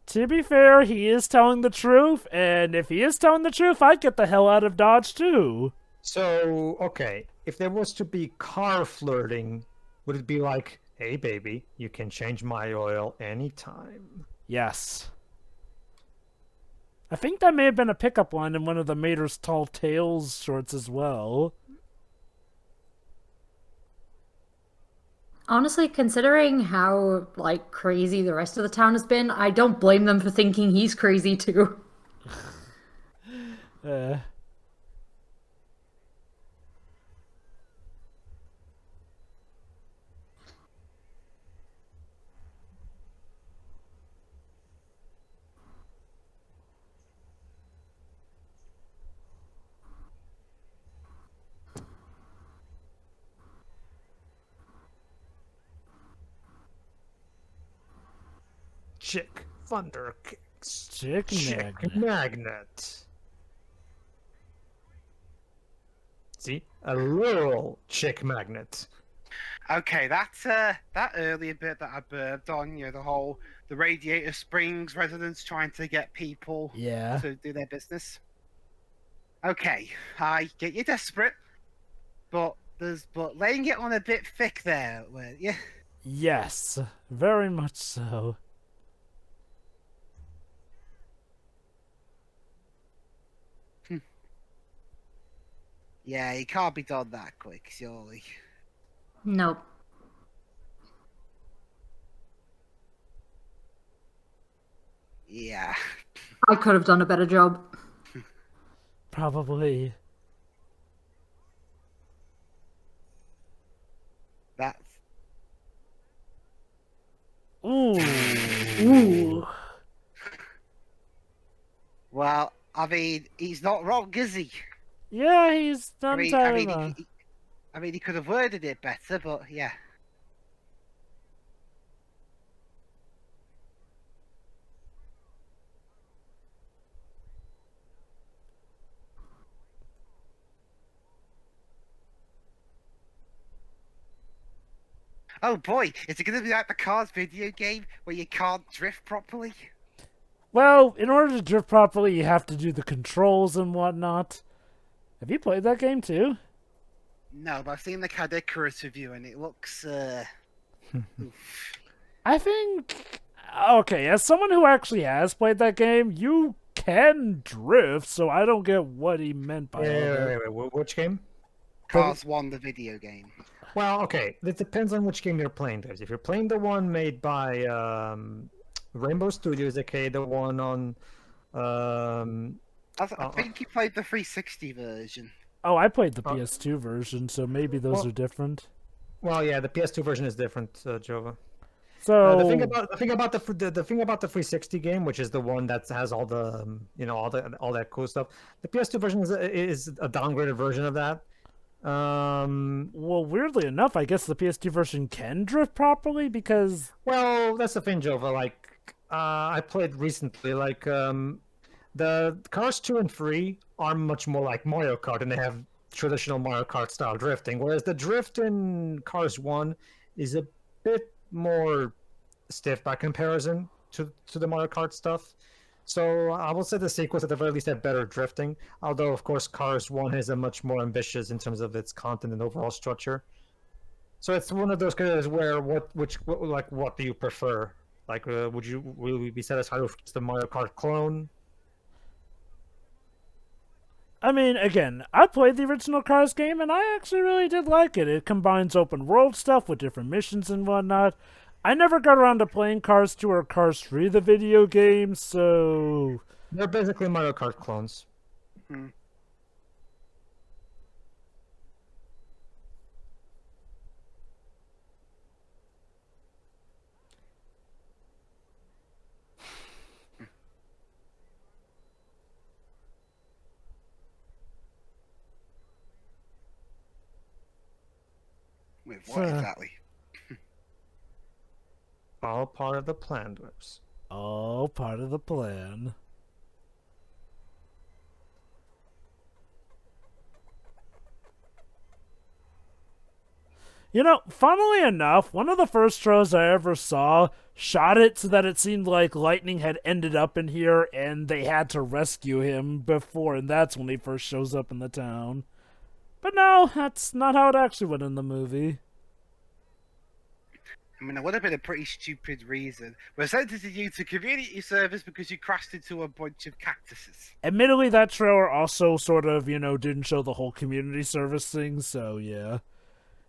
To be fair, he is telling the truth, and if he is telling the truth, I'd get the hell out of Dodge too. So, okay, if there was to be car flirting, would it be like, hey baby, you can change my oil anytime? Yes. I think that may have been a pickup line in one of the Mater's Tall Tales shorts as well. Honestly, considering how, crazy the rest of the town has been, I don't blame them for thinking he's crazy too. chick thunder kicks. Chick magnet. Magnet. See? A literal chick magnet. Okay, that's that earlier bit that I burped on, the Radiator Springs residents trying to get people to do their business. Okay, I get you desperate, but laying it on a bit thick there, yeah. Yes, very much so. Yeah, it can't be done that quick, surely. Nope. Yeah. I could have done a better job. Probably. That's... Ooh. Ooh. Well, I mean, he's not wrong, is he? Yeah, he's done I mean, he could have worded it better, but yeah. Oh boy, is it going to be like the Cars video game where you can't drift properly? Well, in order to drift properly, you have to do the controls and whatnot. Have you played that game too? No, but I've seen the Icarus review and it looks, I think... Okay, as someone who actually has played that game, you can drift, so I don't get what he meant by that. Wait, which game? Cars 1, the video game. Well, okay, it depends on which game you're playing. If you're playing the one made by Rainbow Studios, aka the one on... I think you played the 360 version. Oh, I played the PS2 version, so maybe those are different. Well, yeah, the PS2 version is different, Jova. So the thing about the 360 game, which is the one that has all the all that cool stuff, the PS2 version is a downgraded version of that. Well, weirdly enough, I guess the PS2 version can drift properly because... Well, that's the thing, Jova. Like, I played recently, like, the Cars 2 and 3 are much more like Mario Kart, and they have traditional Mario Kart style drifting, whereas the drift in Cars 1 is a bit more stiff by comparison to the Mario Kart stuff. So I will say the sequels at the very least have better drifting, although of course Cars 1 is a much more ambitious in terms of its content and overall structure. So it's one of those cases where what do you prefer? Like, will you be satisfied with just the Mario Kart clone? I mean, again, I played the original Cars game, and I actually really did like it. It combines open world stuff with different missions and whatnot. I never got around to playing Cars 2 or Cars 3, the video game, so... They're basically Mario Kart clones. Hmm. With what exactly? All part of the plan, Whips. All part of the plan. You know, funnily enough, one of the first shows I ever saw shot it so that it seemed like lightning had ended up in here and they had to rescue him before, and that's when he first shows up in the town. But no, that's not how it actually went in the movie. I mean, it would have been a pretty stupid reason. We're sentencing you to community service because you crashed into a bunch of cactuses. Admittedly, that trailer also sort of, didn't show the whole community service thing, so yeah.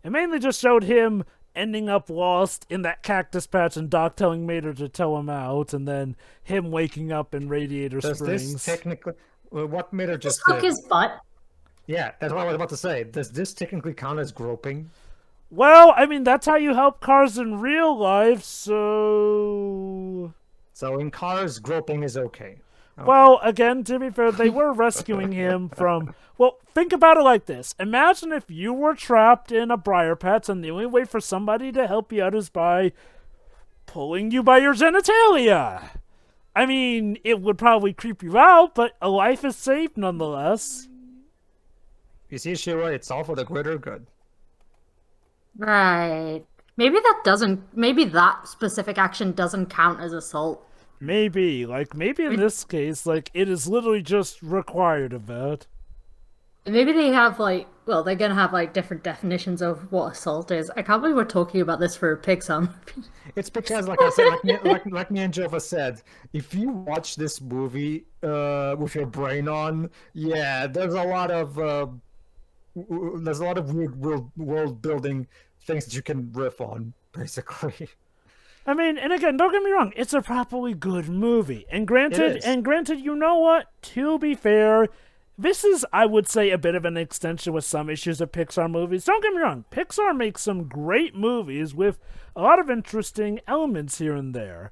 It mainly just showed him ending up lost in that cactus patch and Doc telling Mater to tow him out, and then him waking up in Radiator Springs. This technically... What Mater just Stuck his butt. Yeah, that's what I was about to say. Does this technically count as groping? Well, I mean, that's how you help Cars in real life, so... So in Cars, groping is okay. Well, again, to be fair, they were rescuing him from... Well, think about it like this. Imagine if you were trapped in a briar patch and the only way for somebody to help you out is by pulling you by your genitalia. I mean, it would probably creep you out, but a life is safe nonetheless. You see, Shira, it's all for the greater good. Right. Maybe that specific action doesn't count as assault. Maybe in this case, it is literally just required of that. Maybe they have they're gonna have different definitions of what assault is. I can't believe we're talking about this for a Pixar movie. It's because, like I said, like me and Jova said, if you watch this movie with your brain on, yeah, there's a lot of weird world building things that you can riff on, basically. I mean, and again, don't get me wrong, it's a properly good movie. And granted, you know what? To be fair, this is, I would say, a bit of an extension with some issues of Pixar movies. Don't get me wrong, Pixar makes some great movies with a lot of interesting elements here and there.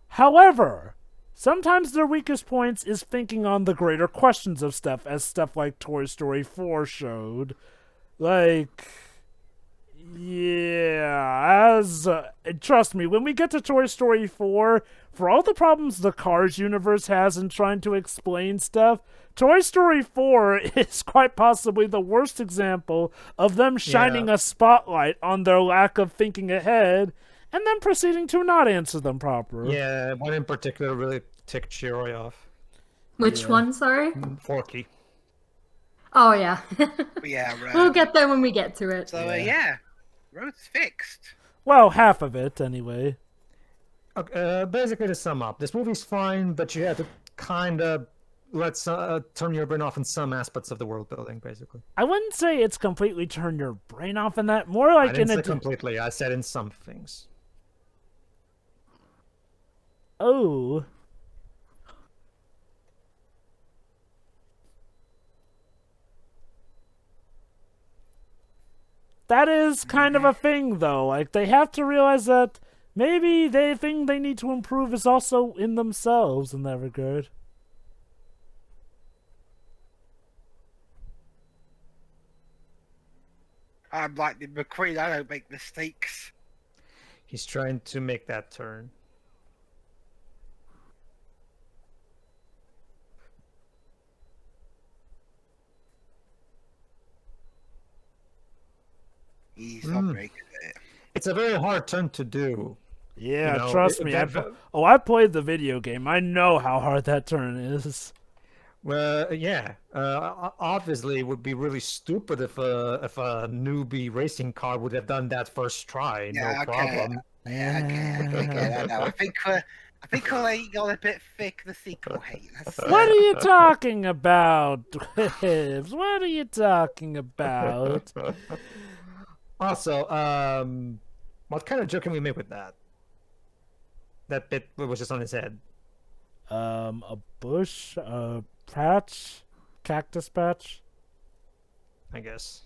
However, sometimes their weakest points is thinking on the greater questions of stuff, as stuff like Toy Story 4 showed. Yeah, trust me, when we get to Toy Story 4, for all the problems the Cars universe has in trying to explain stuff, Toy Story 4 is quite possibly the worst example of them shining a spotlight on their lack of thinking ahead and then proceeding to not answer them properly. Yeah, one in particular really ticked Shiroi off. Which one, sorry? Forky. Oh, yeah. Yeah, right. We'll get there when we get to it. So, road's fixed. Well, half of it, anyway. Okay, basically, to sum up, this movie's fine, but you have to kind of turn your brain off in some aspects of the world building, basically. I wouldn't say it's completely turn your brain off in that. More like I didn't say completely. I said in some things. Oh. That is kind of a thing, though. They have to realize that maybe the thing they need to improve is also in themselves in that regard. I'm like the McQueen, I don't make mistakes. He's trying to make that turn. He's not very good at it. It's a very hard turn to do. Yeah, trust me. I played the video game. I know how hard that turn is. Well, yeah. Obviously, it would be really stupid if a newbie racing car would have done that first try. Yeah, no problem. Yeah, okay, I know. I think we're got a bit thick, the sequel hate. What are you talking about, Dwibs? What are you talking about? Also, what kind of joke can we make with that? That bit was just on his head. A bush, a patch, cactus patch. I guess.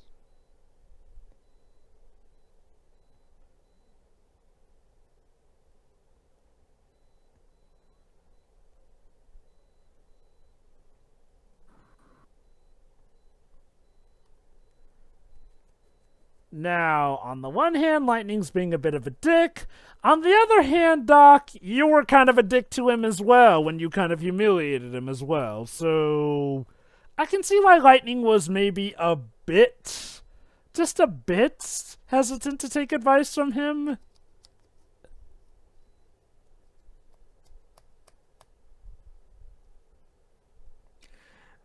Now, on the one hand, Lightning's being a bit of a dick. On the other hand, Doc, you were kind of a dick to him as well when you kind of humiliated him as well. So, I can see why Lightning was maybe just a bit hesitant to take advice from him.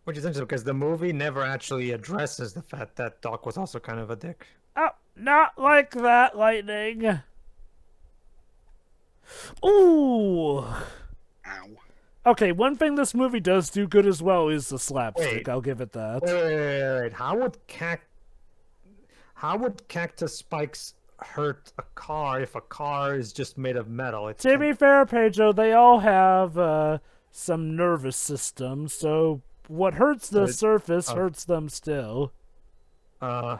Which is interesting because the movie never actually addresses the fact that Doc was also kind of a dick. Oh, not like that, Lightning. Ooh. Ow. Okay, one thing this movie does do good as well is the slapstick. Wait. I'll give it that. Wait. How would cactus spikes hurt a car if a car is just made of metal? To be fair, Pedro, they all have some nervous system, so what hurts the surface hurts them still. Huh.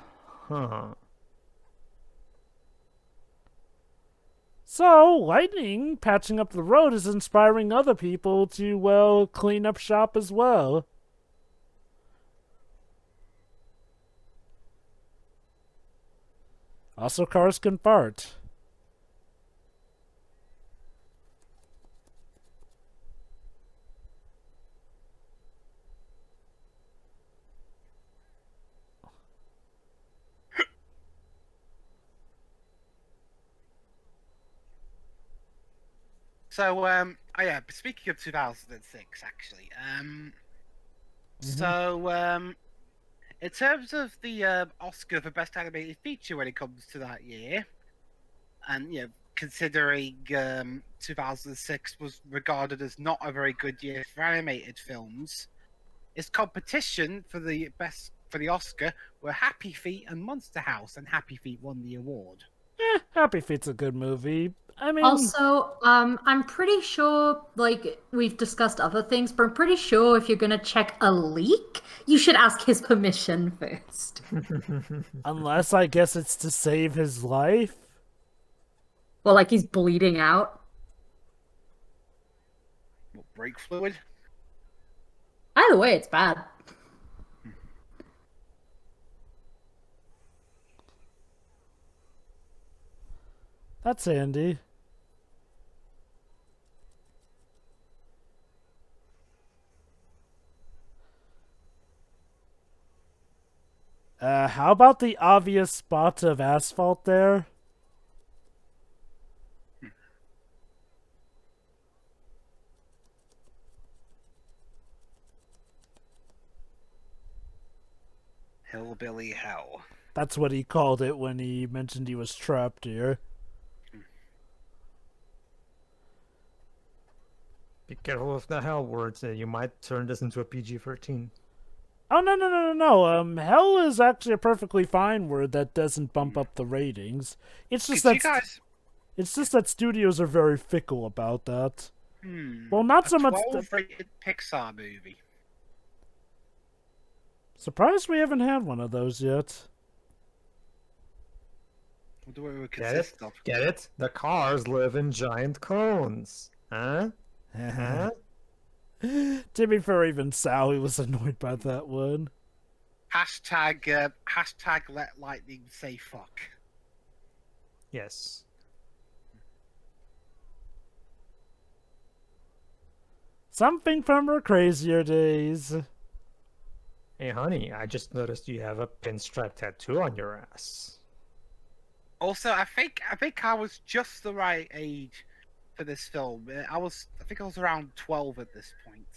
So, Lightning patching up the road is inspiring other people to, well, clean up shop as well. Also, cars can fart. So, yeah, speaking of 2006, actually, so, in terms of the Oscar for Best Animated Feature when it comes to that year, and considering 2006 was regarded as not a very good year for animated films, its competition for the Oscar were Happy Feet and Monster House, and Happy Feet won the award. Happy Feet's a good movie. I mean, also, I'm pretty sure, like, we've discussed other things, but I'm pretty sure if you're gonna check a leak, you should ask his permission first. Unless, I guess, it's to save his life. Well, like, he's bleeding out. What, brake fluid? Either way, it's bad. That's handy. How about the obvious spot of asphalt there? Hillbilly Hell. That's what he called it when he mentioned he was trapped here. Be careful with the hell words. You might turn this into a PG-13. Oh, no. Hell is actually a perfectly fine word that doesn't bump up the ratings. It's just it's just that studios are very fickle about that. Well, not so much. 12-rated Pixar movie. Surprised we haven't had one of those yet. What do it consist of? Get it? The cars live in giant cones. Huh? Uh-huh. To be fair, even Sally was annoyed by that one. Hashtag let lightning say fuck. Yes. Something from her crazier days. Hey, honey, I just noticed you have a pinstripe tattoo on your ass. Also, I think I was just the right age for this film. I think I was around 12 at this point.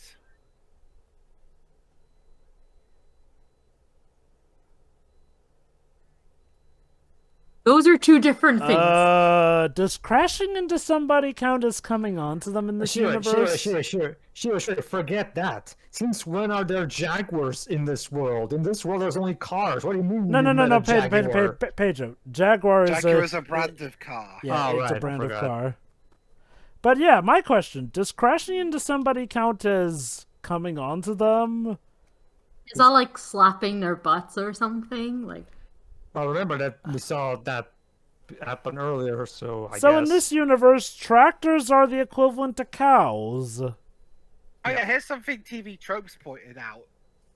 Those are two different things. Does crashing into somebody count as coming onto them in this universe? Sure. Forget that. Since when are there jaguars in this world? In this world, there's only cars. What do you mean? No, Pedro. Jaguar is a brand of car. Yeah, it's a brand of car. But yeah, my question: does crashing into somebody count as coming onto them? Is that like slapping their butts or something? Like. Well, remember that we saw that happen earlier, so I guess. So in this universe, tractors are the equivalent to cows. Oh yeah, here's something TV Tropes pointed out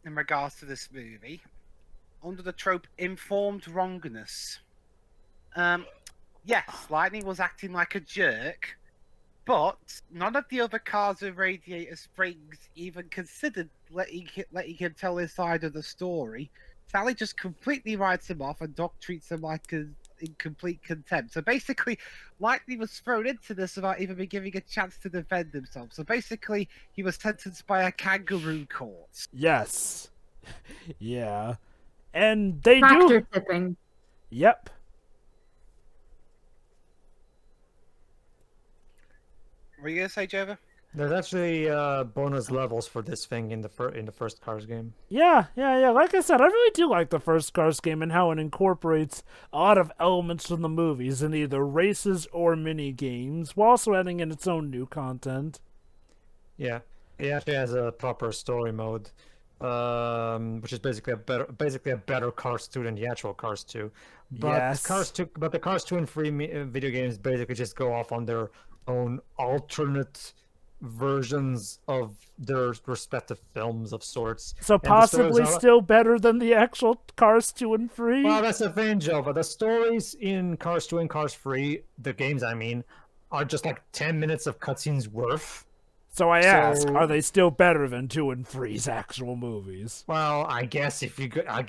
in regards to this movie. Under the trope informed wrongness. Yes, Lightning was acting like a jerk, but none of the other cars in Radiator Springs even considered letting him tell his side of the story. Sally just completely writes him off, and Doc treats him like in complete contempt. So basically, Lightning was thrown into this without even being given a chance to defend himself. So basically, he was sentenced by a kangaroo court. Yes. Yeah. And they Tractor tipping. Yep. What were you gonna say, Jova? There's actually bonus levels for this thing in the first Cars game. Yeah. Like I said, I really do like the first Cars game and how it incorporates a lot of elements from the movies in either races or mini games, while also adding in its own new content. Yeah, it actually has a proper story mode, which is basically a better Cars 2 than the actual Cars 2. But yes. The Cars 2 and 3 video games basically just go off on their own alternate versions of their respective films of sorts. So possibly still better than the actual Cars 2 and 3? Well, that's the thing, Jova. The stories in Cars 2 and Cars 3, the games I mean, are just like 10 minutes of cutscenes worth. So I ask, are they still better than 2 and 3's actual movies? Well, I guess if I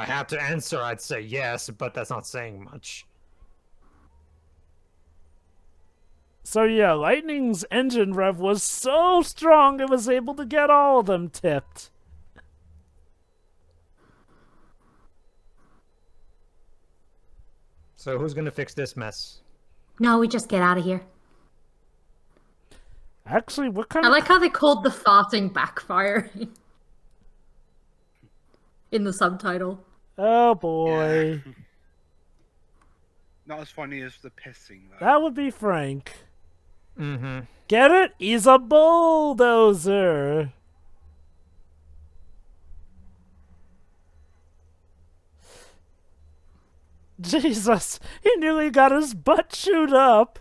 had to answer, I'd say yes, but that's not saying much. So yeah, Lightning's engine rev was so strong it was able to get all of them tipped. So who's gonna fix this mess? No, we just get out of here. Actually, what kind I of... like how they called the farting backfiring in the subtitle. Oh boy. Yeah. Not as funny as the pissing, though. That would be Frank. Mm-hmm. Get it? He's a bulldozer. Jesus, he nearly got his butt chewed up.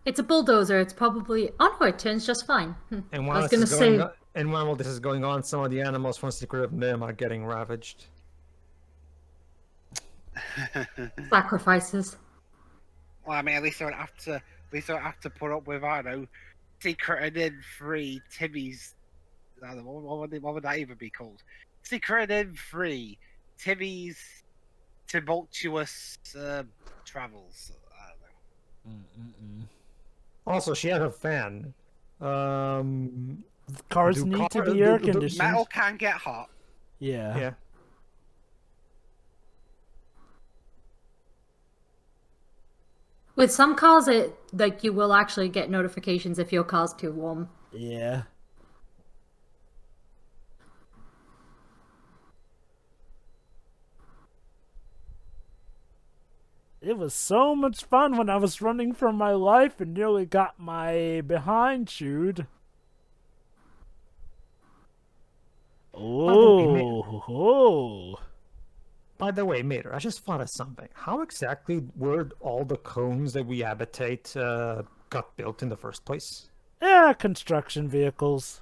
It's a bulldozer. It's probably... Oh no, it turns just fine. And I while was this gonna is going say... on, and while this is going on, some of the animals from Secret of Nim are getting ravaged. Sacrifices. Well, I mean, at least I don't have to put up with, I don't know, secret and free Timmy's. I don't know, what would that even be called? Secret and free Timmy's tumultuous travels. I don't know. Also, she has a fan. Cars Do need to car- be air do- do- conditioned. Metal can get hot. Yeah. Yeah. With some cars, it like you will actually get notifications if your car's too warm. Yeah. It was so much fun when I was running for my life and nearly got my behind chewed. Oh. By the way, Mater, I just thought of something. How exactly were all the cones that we habitate got built in the first place? Yeah, construction vehicles.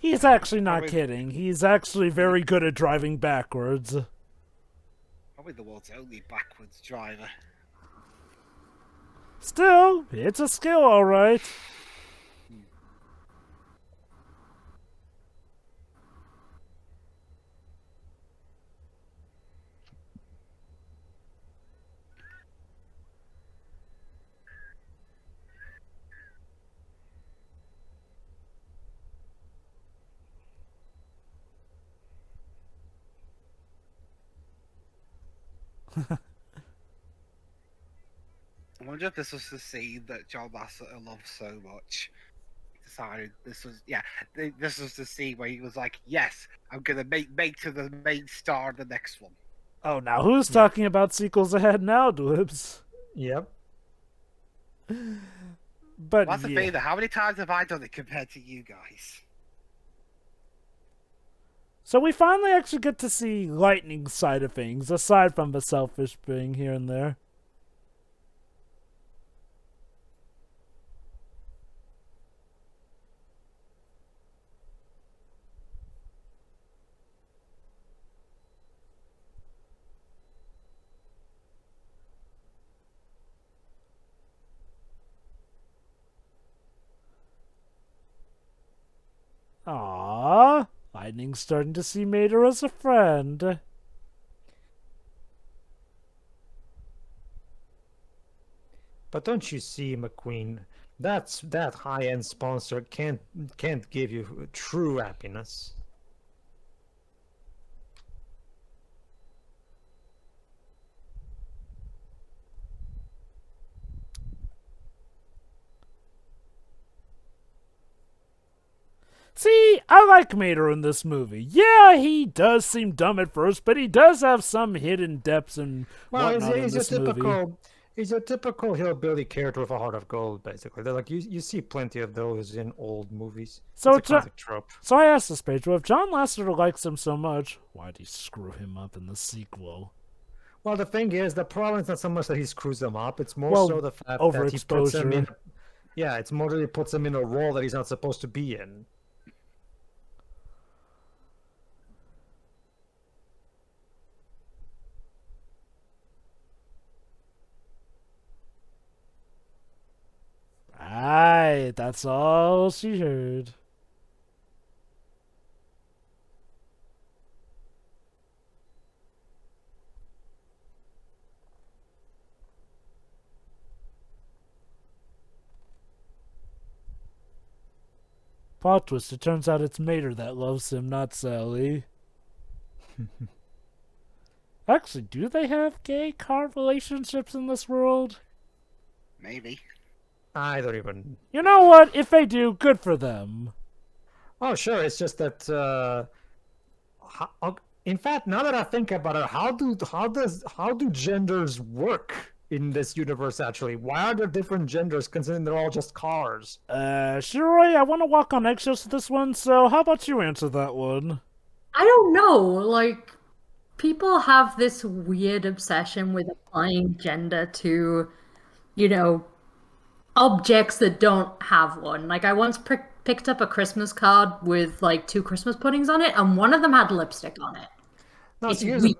He's actually not kidding. He's actually very good at driving backwards. Probably the world's only backwards driver. Still, it's a skill, alright. I wonder if this was the scene that John Lasseter loved so much. He decided this was the scene where he was like, "Yes, I'm gonna make to the main star of the next one." Oh, now who's talking about sequels ahead now, Dwibs? Yep. But That's the yeah. thing. Though, how many times have I done it compared to you guys? So we finally actually get to see Lightning's side of things, aside from the selfish thing here and there. Aww, Lightning's starting to see Mater as a friend. But don't you see, McQueen? That high-end sponsor can't give you true happiness. See, I like Mater in this movie. Yeah, he does seem dumb at first, but he does have some hidden depths and whatnot in this movie. He's a typical hillbilly character with a heart of gold, basically. They're like you see plenty of those in old movies. So it's a classic trope. So I asked this page, well, if John Lasseter likes him so much, why'd he screw him up in the sequel? Well, the thing is, the problem is not so much that he screws them up. It's more so the fact that he puts them in. Overexposure. Yeah, it's more that it puts him in a role that he's not supposed to be in. Right, that's all she heard. Plot twist, it turns out it's Mater that loves him, not Sally. Actually, do they have gay car relationships in this world? Maybe. I don't even. You know what? If they do, good for them. Oh, sure. It's just that. In fact, now that I think about it, how do genders work in this universe? Actually, why are there different genders considering they're all just cars? Shiroi, I want to walk on eggshells with this one, so how about you answer that one? I don't know. Like, people have this weird obsession with applying gender to, you know, objects that don't have one. Like, I once picked up a Christmas card with like 2 Christmas puddings on it, and one of them had lipstick on it. No, It's see, weird. see,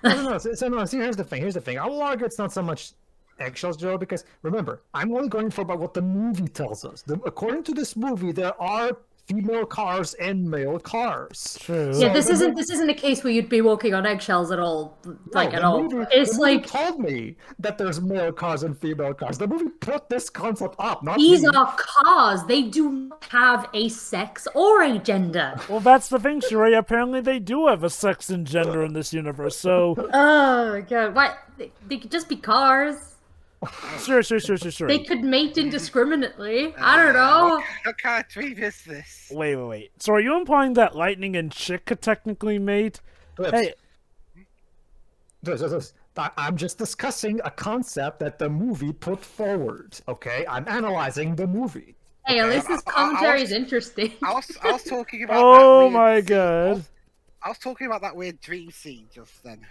here's the thing. Here's the thing. I will argue it's not so much eggshells, Joe, because remember, I'm only going for about what the movie tells us. According to this movie, there are female cars and male cars. True. Yeah, this isn't a case where you'd be walking on eggshells at all, like No, at all. It's the movie like told me that there's male cars and female cars. The movie put this concept up, not these me. are cars. They do not have a sex or a gender. Well, that's the thing, Shiroi. Apparently they do have a sex and gender in this universe, so... Oh god, what? They could just be cars. Sure. They could mate indiscriminately. I don't know. What kind of dream is this? Wait. So are you implying that Lightning and Chick could technically mate? Hey, I'm just discussing a concept that the movie put forward, okay? I'm analyzing the movie. Hey, at least this commentary is interesting. I was talking about. oh that weird my scene. god. I was talking about that weird dream scene just then.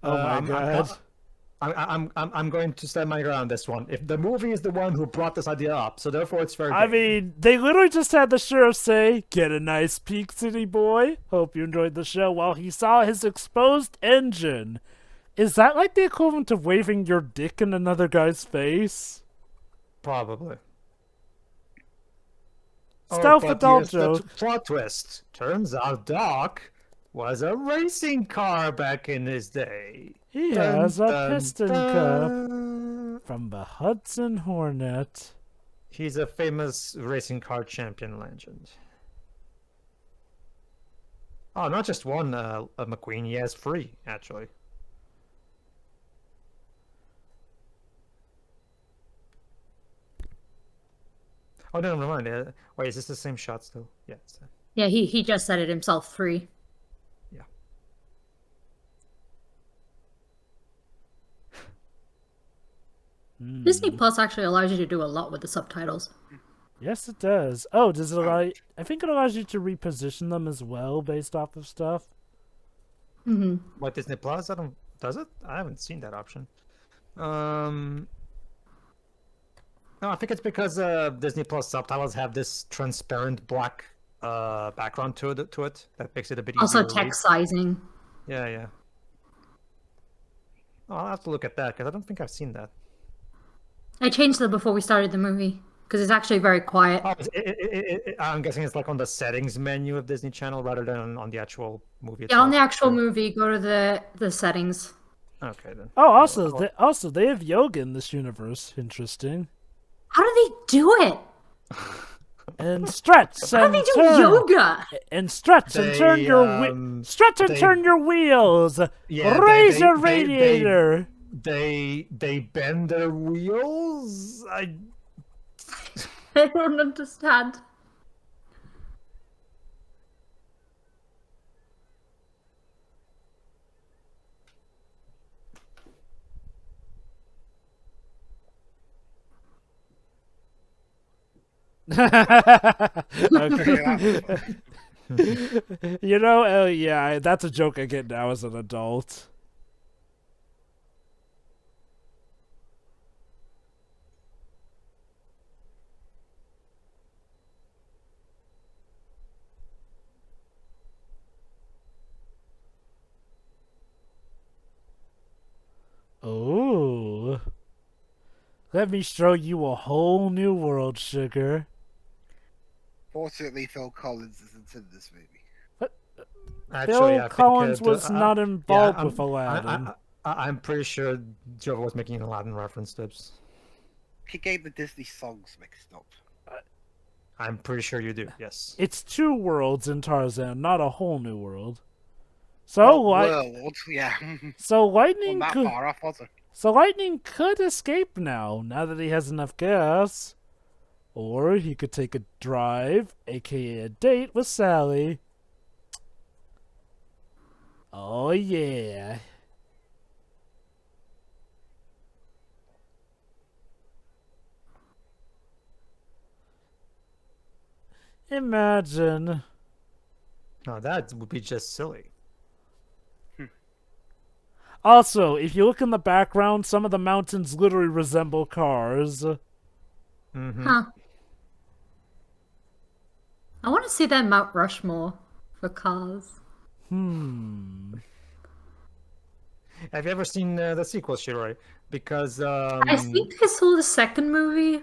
Oh my god. I'm going to stand my ground on this one. If the movie is the one who brought this idea up, so therefore it's fair I game. mean, they literally just had the sheriff say, "Get a nice peek, city boy. Hope you enjoyed the show," while he saw his exposed engine. Is that like the equivalent of waving your dick in another guy's face? Probably. Stealth but adult here's joke. the plot twist. Turns out Doc was a racing car back in his day. He Dun, has a dun, piston dun. cup from the Hudson Hornet. He's a famous racing car champion legend. Oh, not just one McQueen. He has 3, actually. Oh, no, never mind. Wait, is this the same shot still? Yeah, it's that. Yeah, he just said it himself. 3. Yeah. Disney Plus actually allows you to do a lot with the subtitles. Yes, it does. Oh, does it allow... I think it allows you to reposition them as well based off of stuff. Mm-hmm. What, Disney Plus? Does it? I haven't seen that option. No, I think it's because Disney Plus subtitles have this transparent black background to it that makes it a bit easier Also to text read. sizing. Yeah. Oh, I'll have to look at that because I don't think I've seen that. I changed them before we started the movie because it's actually very quiet. Oh, I'm guessing it's like on the settings menu of Disney Channel rather than on the actual movie itself. Yeah, on the actual movie, go to the settings. Okay then. Oh, also, they have yoga in this universe. Interesting. How do they do it? And stretch How and do they do turn. yoga? And stretch and turn your stretch and turn your wheels. Yeah, Raise your radiator. They bend their wheels. I don't understand. Okay. You know, yeah, that's a joke I get now as an adult. Let me show you a whole new world, sugar. Fortunately, Phil Collins isn't in this movie. Actually, Phil I think Collins was not involved yeah, with Aladdin. I'm pretty sure Joe was making an Aladdin reference, Tips. He gave the Disney songs mixed up. I'm pretty sure you do. Yes. It's 2 worlds in Tarzan, not a whole new world. So World, yeah. So Well, lightning not could. far off, was it? So lightning could escape now that he has enough gas, or he could take a drive, aka a date with Sally. Oh yeah. Imagine. No, that would be just silly. Also, if you look in the background, some of the mountains literally resemble cars. Mm-hmm. Huh. I want to see that Mount Rushmore for cars. Have you ever seen the sequel, Shiroi? Because I think I saw the second movie.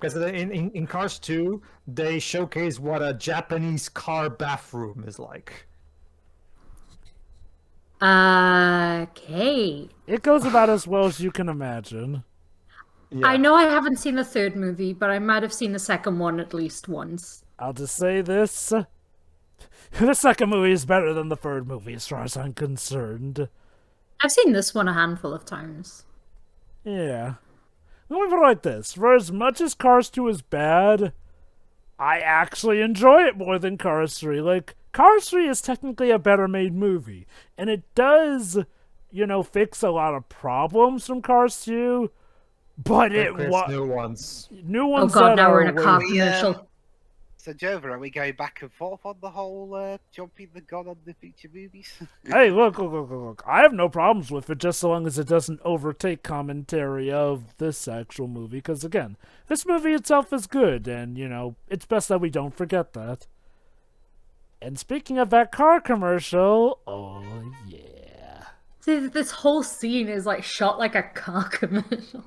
in Cars 2, they showcase what a Japanese car bathroom is like. Okay. It goes about as well as you can imagine. Yeah. I know I haven't seen the third movie, but I might have seen the second one at least once. I'll just say this. The second movie is better than the third movie as far as I'm concerned. I've seen this one a handful of times. Yeah. Let me put it like this. For as much as Cars 2 is bad, I actually enjoy it more than Cars 3. Like, Cars 3 is technically a better made movie. And it does, fix a lot of problems from Cars 2. But it was new ones. New ones. Oh god, that now we're are in a car way- commercial. So, Jova, are we going back and forth on the whole jumping the gun on the future movies? Hey, look. I have no problems with it just so long as it doesn't overtake commentary of this actual movie. Because, again, this movie itself is good, and, it's best that we don't forget that. And speaking of that car commercial, oh, yeah. See, this whole scene is like shot like a car commercial.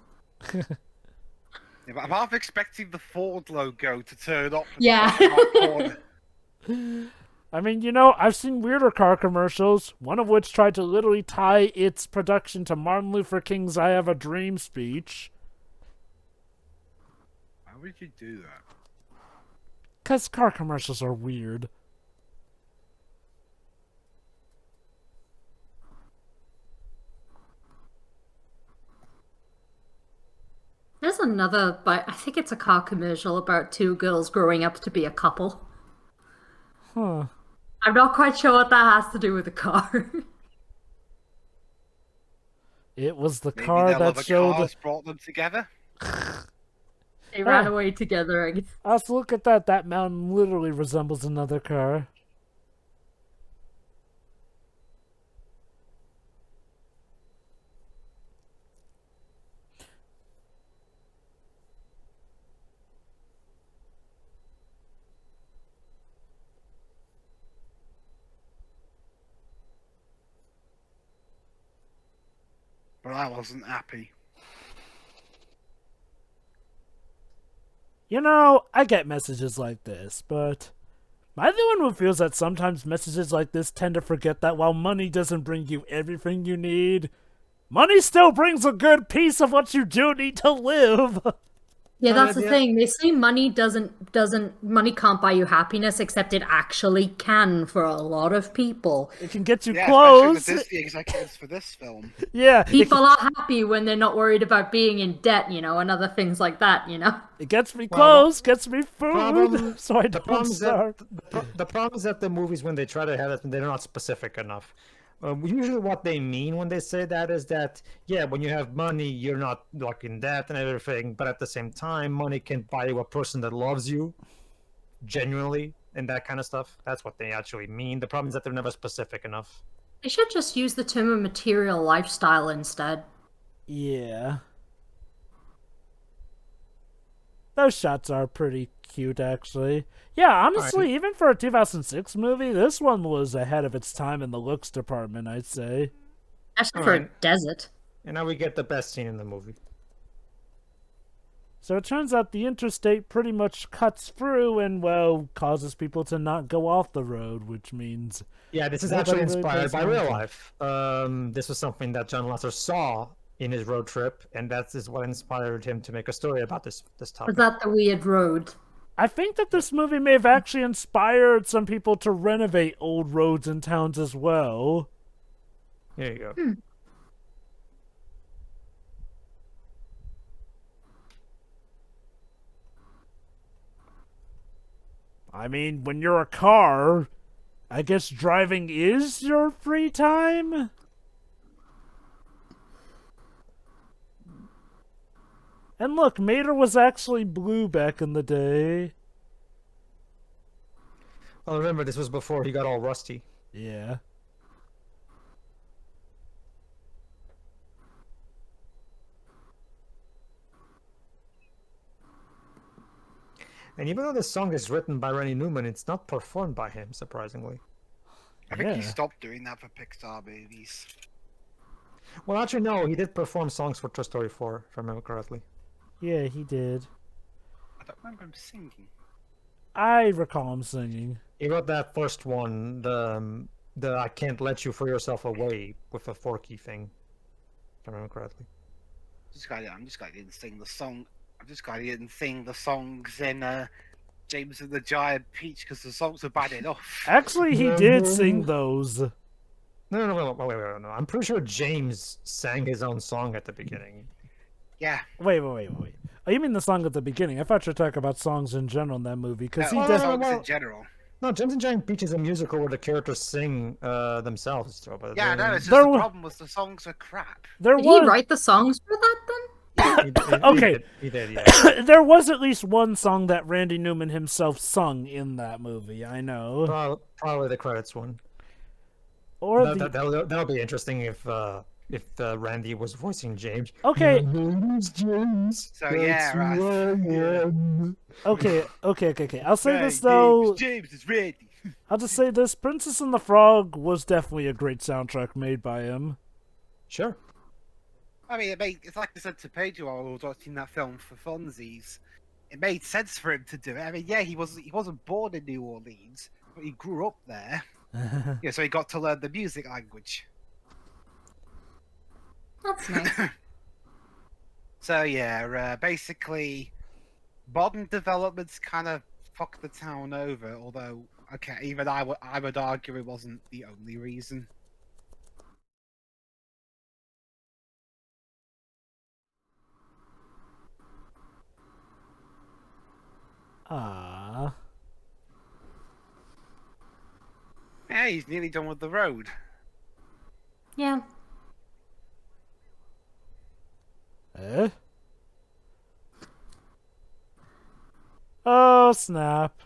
Yeah, but I'm half expecting the Ford logo to turn up. Yeah. I mean, I've seen weirder car commercials, one of which tried to literally tie its production to Martin Luther King's I Have a Dream speech. Why would you do that? Because car commercials are weird. There's another, but I think it's a car commercial about 2 girls growing up to be a couple. Huh. I'm not quite sure what that has to do with the car. It was the Maybe car their that love of showed... cars brought them together. They ran away together again. Let's look at that. That mountain literally resembles another car. But I wasn't happy. I get messages like this, but am I the one who feels that sometimes messages like this tend to forget that while money doesn't bring you everything you need, money still brings a good piece of what you do need to live? Yeah, that's the thing. They say money money can't buy you happiness, except it actually can for a lot of people. It can get you Yeah, clothes. especially the Disney executives for this film. Yeah, People are happy when they're not worried about being in debt, and other things like that, it gets me clothes, gets me food, so I The don't problem is starve. the problem is that the movies, when they try to have it, they're not specific enough. Usually what they mean when they say that is that, yeah, when you have money, you're not like in debt and everything, but at the same time, money can buy you a person that loves you, genuinely, and that kind of stuff. That's what they actually mean. The problem is that they're never specific enough. They should just use the term of material lifestyle instead. Yeah. Those shots are pretty cute, actually. Yeah, honestly, even for a 2006 movie, this one was ahead of its time in the looks department, I'd say. Especially for a desert. And now we get the best scene in the movie. So it turns out the interstate pretty much cuts through and, well, causes people to not go off the road, which means... Yeah, this is nobody actually really inspired pays by real attention. life. This was something that John Lasseter saw in his road trip, and that is what inspired him to make a story about this Was topic. that the weird road? I think that this movie may have actually inspired some people to renovate old roads and towns as well. There you go. I mean, when you're a car, I guess driving is your free time? And look, Mater was actually blue back in the day. Well, remember, this was before he got all rusty. Yeah. And even though this song is written by Randy Newman, it's not performed by him, surprisingly. I think he Yeah. stopped doing that for Pixar movies. Well, actually, no, he did perform songs for Toy Story 4, if I remember correctly. Yeah, he did. I don't remember him singing. I recall him singing. He wrote that first one, the I Can't Let You Throw Yourself Away, with a forky thing, if I remember correctly. I'm just glad he didn't sing the song. I'm just glad he didn't sing the songs in James and the Giant Peach because the songs are bad enough. Actually, he did sing those. No, wait, no. I'm pretty sure James sang his own song at the beginning. Yeah. Wait. Oh, you mean the song at the beginning? I thought you were talking about songs in general in that movie, because he all does... songs well- in general. No, James and Giant Peach is a musical where the characters sing themselves. So, but Yeah, no, it's just There the wa- problem was the songs are crap. There Did was... he write the songs for that then? Okay. He did, yeah. There was at least one song that Randy Newman himself sung in that movie, I know. Probably the credits one. Or That'll be interesting if Randy was voicing James. Okay. My name is James. So, yeah, that's right. who I am. Okay. I'll say Hey, this, though. James is ready. I'll just say this. Princess and the Frog was definitely a great soundtrack made by him. Sure. I mean, it's like I said to Pedro while I was watching that film for funsies. It made sense for him to do it. I mean, yeah, he wasn't born in New Orleans, but he grew up there. Yeah, so he got to learn the music language. That's nice. So yeah, basically, modern developments kind of fucked the town over. Although, okay, even I would argue it wasn't the only reason. Ah. Yeah, he's nearly done with the road. Yeah. Eh? Oh, snap.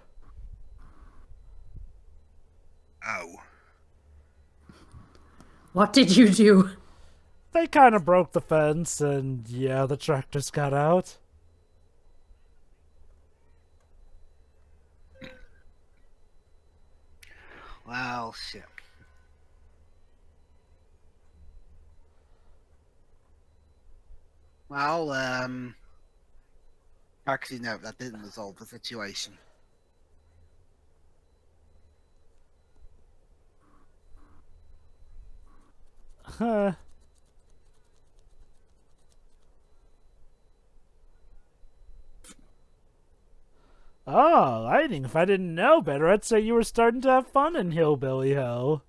Oh. What did you do? They kind of broke the fence, and yeah, the tractors got out. Well, shit. Well, actually, no, that didn't resolve the situation. Huh. Oh, lighting. If I didn't know better, I'd say you were starting to have fun in Hillbilly Hell.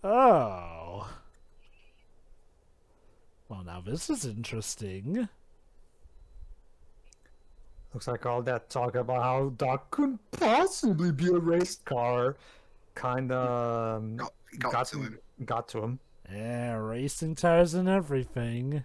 Oh. Well, now this is interesting. Looks like all that talk about how Doc couldn't possibly be a race car kind of Got to him. Got to him. Yeah, racing tires and everything.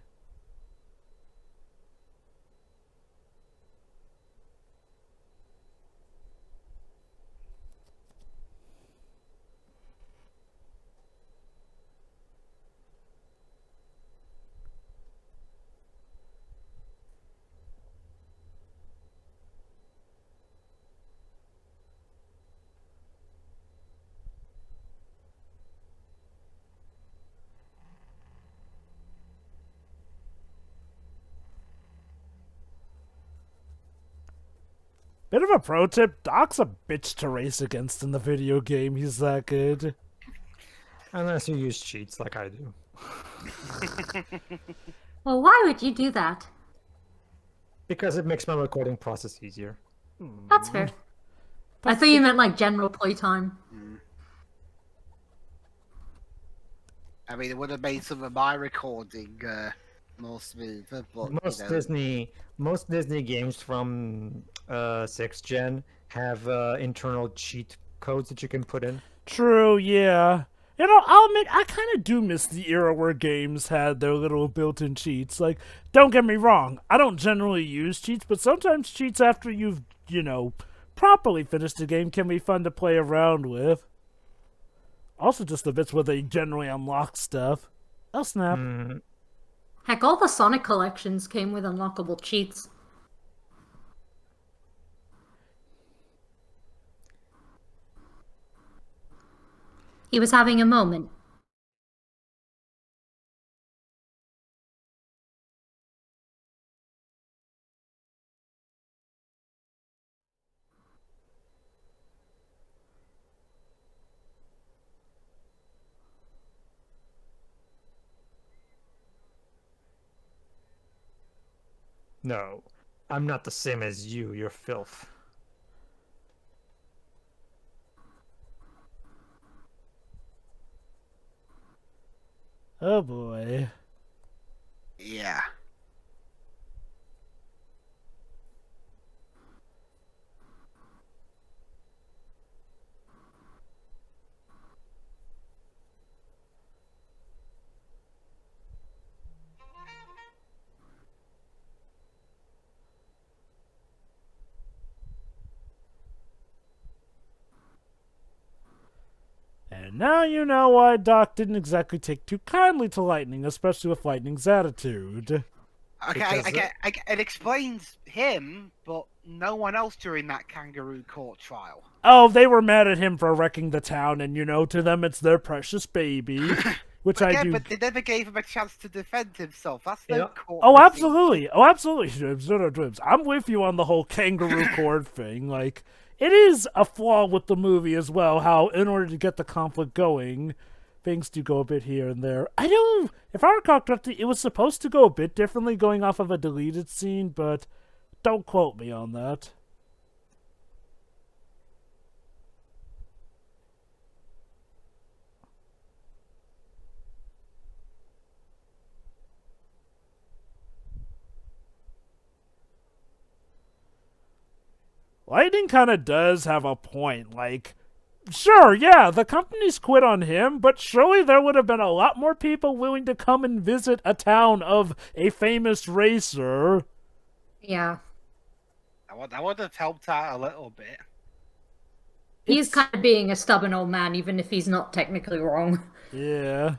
Bit of a pro tip, Doc's a bitch to race against in the video game. He's that good. Unless you use cheats like I do. Well, why would you do that? Because it makes my recording process easier. That's fair. I thought you meant like general playtime. I mean, it would have made some of my recording more smoother, but Most Disney games from 6th gen have internal cheat codes that you can put in. True, yeah. You know, I'll admit, I kind of do miss the era where games had their little built-in cheats. Like, don't get me wrong, I don't generally use cheats, but sometimes cheats after you've, properly finished the game can be fun to play around with. Also just the bits where they generally unlock stuff. Oh, snap. Heck, all the Sonic collections came with unlockable cheats. He was having a moment. No, I'm not the same as you. You're filth. Oh, boy. yeah. And now you know why Doc didn't exactly take too kindly to Lightning, especially with Lightning's attitude. Okay, I get, it explains him, but no one else during that kangaroo court trial. Oh, they were mad at him for wrecking the town, and to them it's their precious baby. Which I do. But they never gave him a chance to defend himself. That's no court. Oh, procedure. absolutely. Oh, absolutely, Dribs. I'm with you on the whole kangaroo court thing. Like, it is a flaw with the movie as well, how in order to get the conflict going, things do go a bit here and there. I don't, if I recall correctly, it was supposed to go a bit differently going off of a deleted scene, but don't quote me on that. Lightning kind of does have a point. Like, sure, yeah, the company's quit on him, but surely there would have been a lot more people willing to come and visit a town of a famous racer. Yeah. That would have helped out a little bit. He's kind of being a stubborn old man, even if he's not technically wrong. Yeah.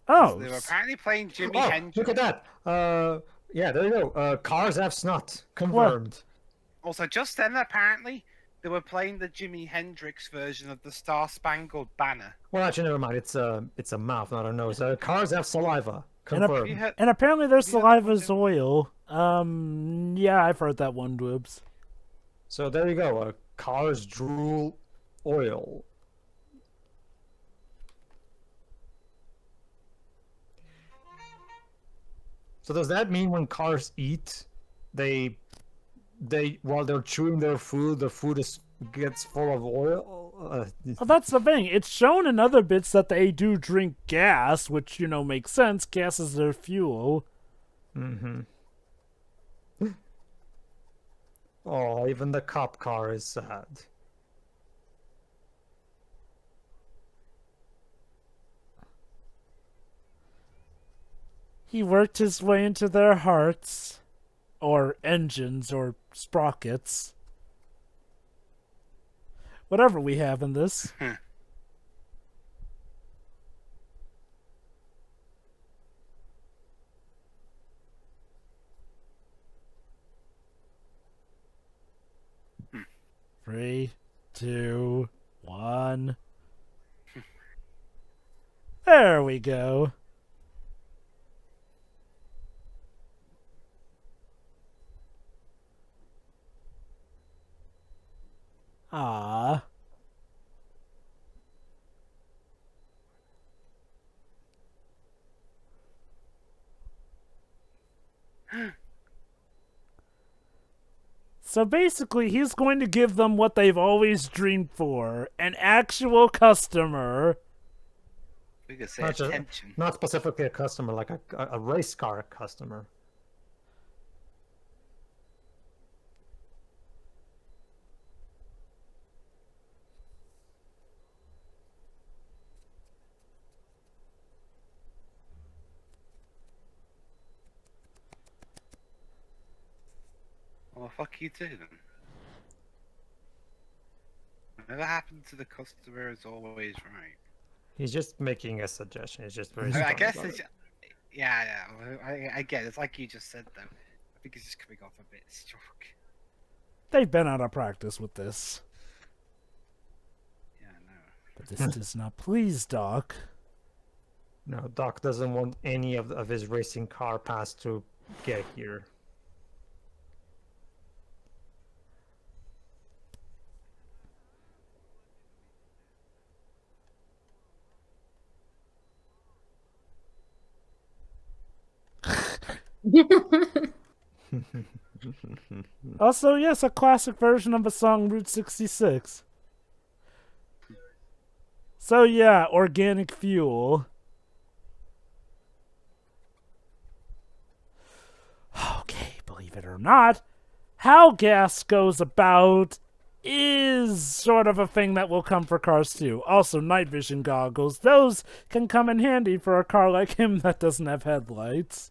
Oh. They were apparently playing Jimi Hendrix. Look at that. Yeah, there you go. Cars have snot. Confirmed. What? Also, just then, apparently, they were playing the Jimi Hendrix version of the Star Spangled Banner. Well, actually, never mind. It's a mouth, not a nose. Cars have saliva. Confirmed. And apparently their saliva is oil. Yeah, I've heard that one, Dwibs. So there you go. Cars drool oil. So does that mean when cars eat, they while they're chewing their food, the food gets full of oil? Well, that's the thing. It's shown in other bits that they do drink gas, which, makes sense. Gas is their fuel. Mm-hmm. Oh, even the cop car is sad. He worked his way into their hearts. Or engines, or sprockets. Whatever we have in this. Three, 2, 1. There we go. Ah. So basically, he's going to give them what they've always dreamed for, an actual customer. We could say Not just, attention. not specifically a customer, like a race car customer. Well, fuck you too then. Whatever happened to the customer is always right. He's just making a suggestion. He's just very. I strong guess about it's it. yeah. I get it. It's like you just said though. I think it's just coming off a bit struck. They've been out of practice with this. Yeah, I know. But this does not please Doc. No, Doc doesn't want any of his racing car pass to get here. Also, yes, a classic version of a song, Route 66. So yeah, organic fuel. Okay, believe it or not, how gas goes about is sort of a thing that will come for cars too. Also, night vision goggles. Those can come in handy for a car like him that doesn't have headlights.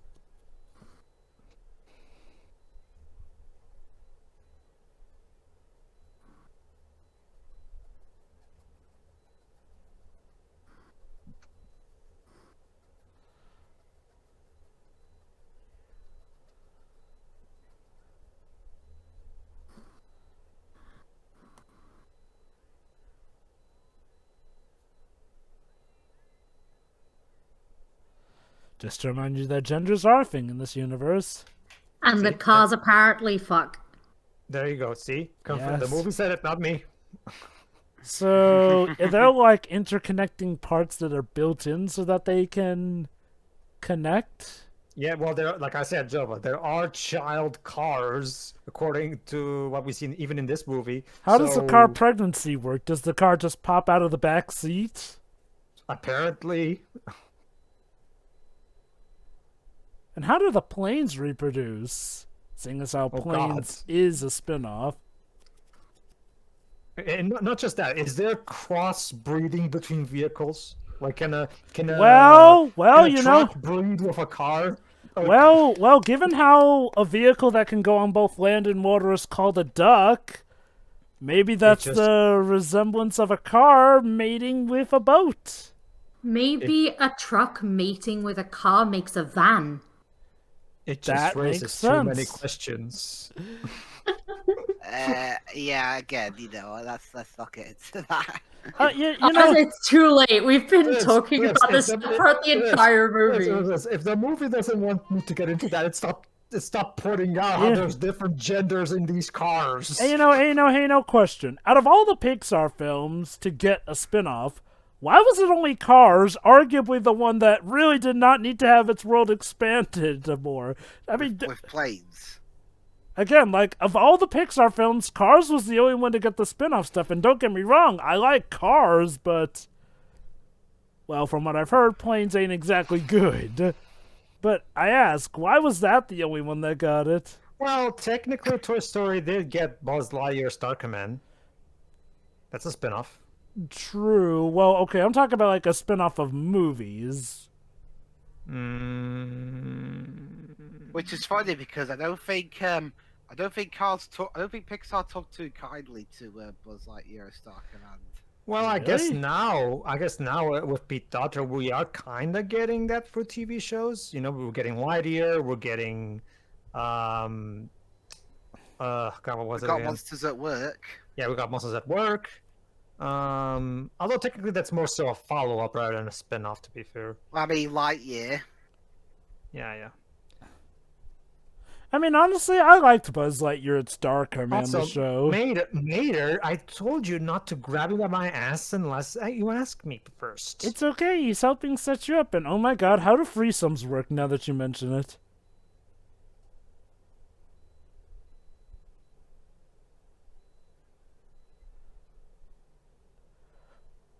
Just to remind you that genders are a thing in this universe. And the cars apparently fuck. There you go. See, confirmed. Yes. The movie said it, not me. So, are there like interconnecting parts that are built in so that they can connect? Yeah, well, there, like I said, Jova, there are child cars, according to what we've seen even in this movie. How does the car So, pregnancy work? Does the car just pop out of the back seat? apparently, And how do the planes reproduce? Seeing as how Oh, Planes is a spin-off. and not just that, is there cross-breeding between vehicles? Like, can a Well, can a you know, truck breed with a car? well, given how a vehicle that can go on both land and water is called a duck, maybe that's just- the resemblance of a car mating with a boat. Maybe a truck mating with a car makes a van. It That just raises makes too many sense. questions. Yeah. Again, let's not get into that. You know, It's too late. We've been Yes, talking yes, about if this the- throughout the yes, entire yes, movie. yes, if the movie doesn't want me to get into that, stop pointing out how Yeah. there's different genders in these cars. hey, no question. Out of all the Pixar films to get a spin-off, why was it only Cars, arguably the one that really did not need to have its world expanded more? I mean, With planes. again, like, of all the Pixar films, Cars was the only one to get the spin-off stuff, and don't get me wrong, I like Cars, but, well, from what I've heard, Planes ain't exactly good. But I ask, why was that the only one that got it? Well, technically, Toy Story did get Buzz Lightyear Star Command. That's a spin-off. True. Well, okay, I'm talking about, like, a spin-off of movies. Which is funny because I don't think Pixar took too kindly to Buzz Lightyear Star Command. Well, I guess Really? now with Pete Docter, we are kind of getting that for TV shows. You know, we're getting Lightyear, we're getting, God, what was We it got again? Monsters at Work. Yeah, we got Monsters at Work. Although technically that's more so a follow-up rather than a spin-off, to be fair. I mean, Lightyear. Yeah. I mean, honestly, I liked Buzz Lightyear at Star Command Also, the show. Mater, I told you not to grab him by my ass unless you ask me first. It's okay, he's helping set you up, and oh my god, how do threesomes work now that you mention it?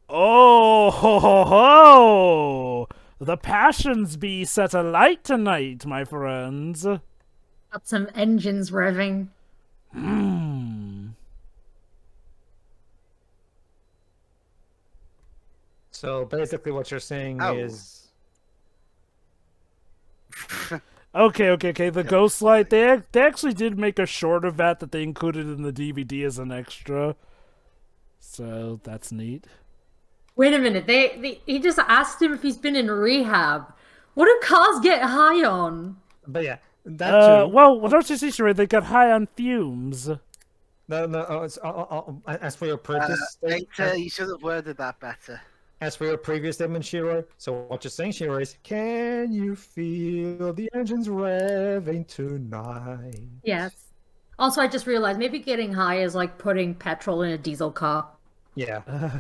Oh ho ho ho! The passions be set alight tonight, my friends. Got some engines revving. So basically, what you're saying is, Okay. The Ghost Light, they actually did make a short of that they included in the DVD as an extra. So that's neat. Wait a minute. He just asked him if he's been in rehab. What do cars get high on? but yeah, that too. Well, don't you see, Sheree? They got high on fumes. No. As for your previous statement, You should have worded that better. as for your previous statement, Shiro. So what you're saying, Shiro, is, can you feel the engines revving tonight? Yes. Also, I just realized maybe getting high is like putting petrol in a diesel car. Yeah.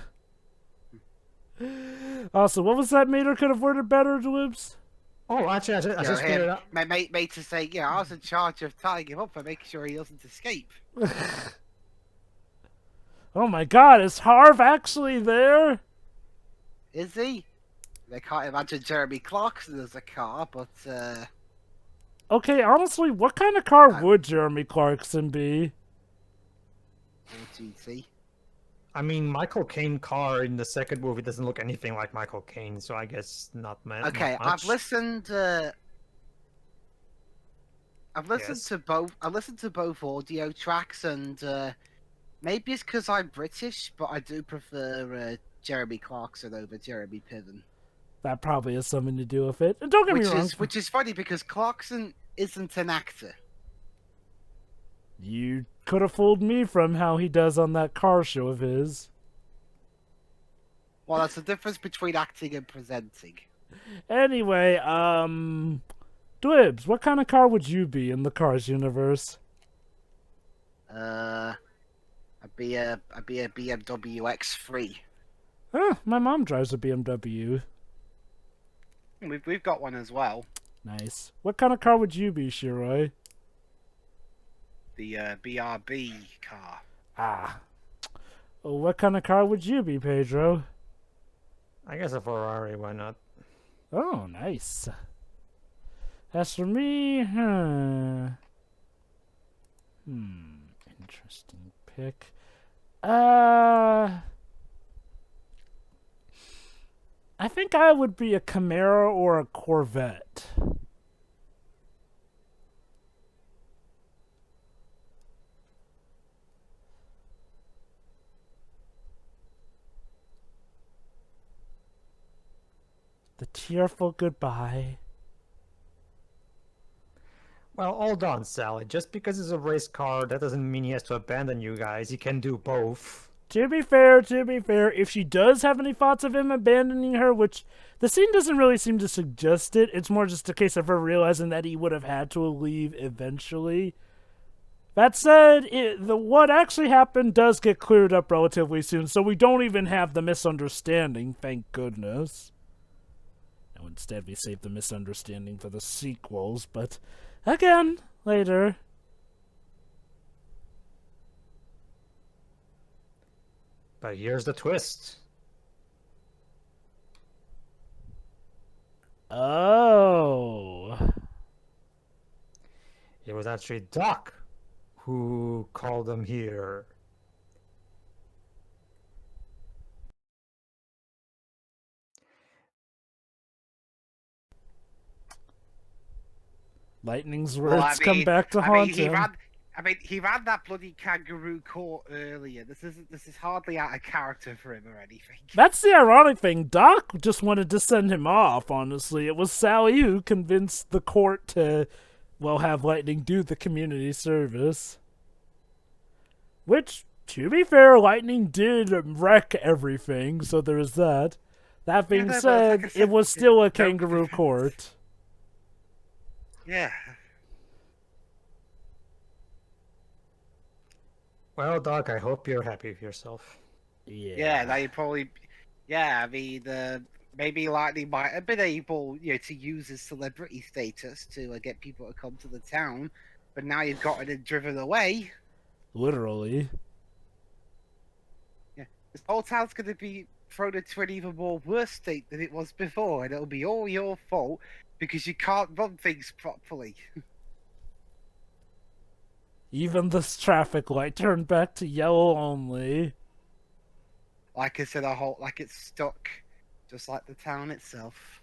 Also, what was that Mater could have worded better, Dwibs? Oh, actually, I just figured it out. My mate to say, yeah, I was in charge of tying him up and making sure he doesn't escape. Oh my god, is Harv actually there? Is he? I can't imagine Jeremy Clarkson as a car, but Okay, honestly, what kind of car would Jeremy Clarkson be? GT. I mean, Michael Caine car in the second movie doesn't look anything like Michael Caine, so I guess not Okay, not I've much. listened. I've listened Yes. to both. I listened to both audio tracks, and maybe it's because I'm British, but I do prefer Jeremy Clarkson over Jeremy Piven. That probably has something to do with it. And don't get me wrong. Which is funny because Clarkson isn't an actor. You could have fooled me from how he does on that car show of his. Well, that's the difference between acting and presenting. Anyway, Dwibs, what kind of car would you be in the Cars universe? I'd be a BMW X3. Huh, my mom drives a BMW. We've got one as well. Nice. What kind of car would you be, Shiroi? The BRB car. Ah. Oh, what kind of car would you be, Pedro? I guess a Ferrari, why not? Oh, nice. As for me, interesting pick. I think I would be a Camaro or a Corvette. The tearful goodbye. Well, hold on, Sally. Just because it's a race car, that doesn't mean he has to abandon you guys. He can do both. To be fair, if she does have any thoughts of him abandoning her, which the scene doesn't really seem to suggest it, it's more just a case of her realizing that he would have had to leave eventually. That said, what actually happened does get cleared up relatively soon, so we don't even have the misunderstanding, thank goodness. Now, instead, we save the misunderstanding for the sequels, but again, later. But here's the twist. Oh. It was actually Doc who called them here. Lightning's words come back to haunt him. He ran that bloody kangaroo court earlier. This is hardly out of character for him or anything. That's the ironic thing. Doc just wanted to send him off, honestly. It was Sally who convinced the court to, well, have Lightning do the community service. Which, to be fair, Lightning did wreck everything, so there is that. That being said, it was still a kangaroo court. Yeah. Well, Doc, I hope you're happy with yourself. Yeah, they probably. Yeah, I mean, maybe Lightning might have been able, to use his celebrity status to get people to come to the town, but now you've gotten it driven away. Literally. Yeah, this whole town's going to be thrown into an even more worse state than it was before, and it'll be all your fault because you can't run things properly. Even this traffic light turned back to yellow only. Like I said, like it's stuck, just like the town itself.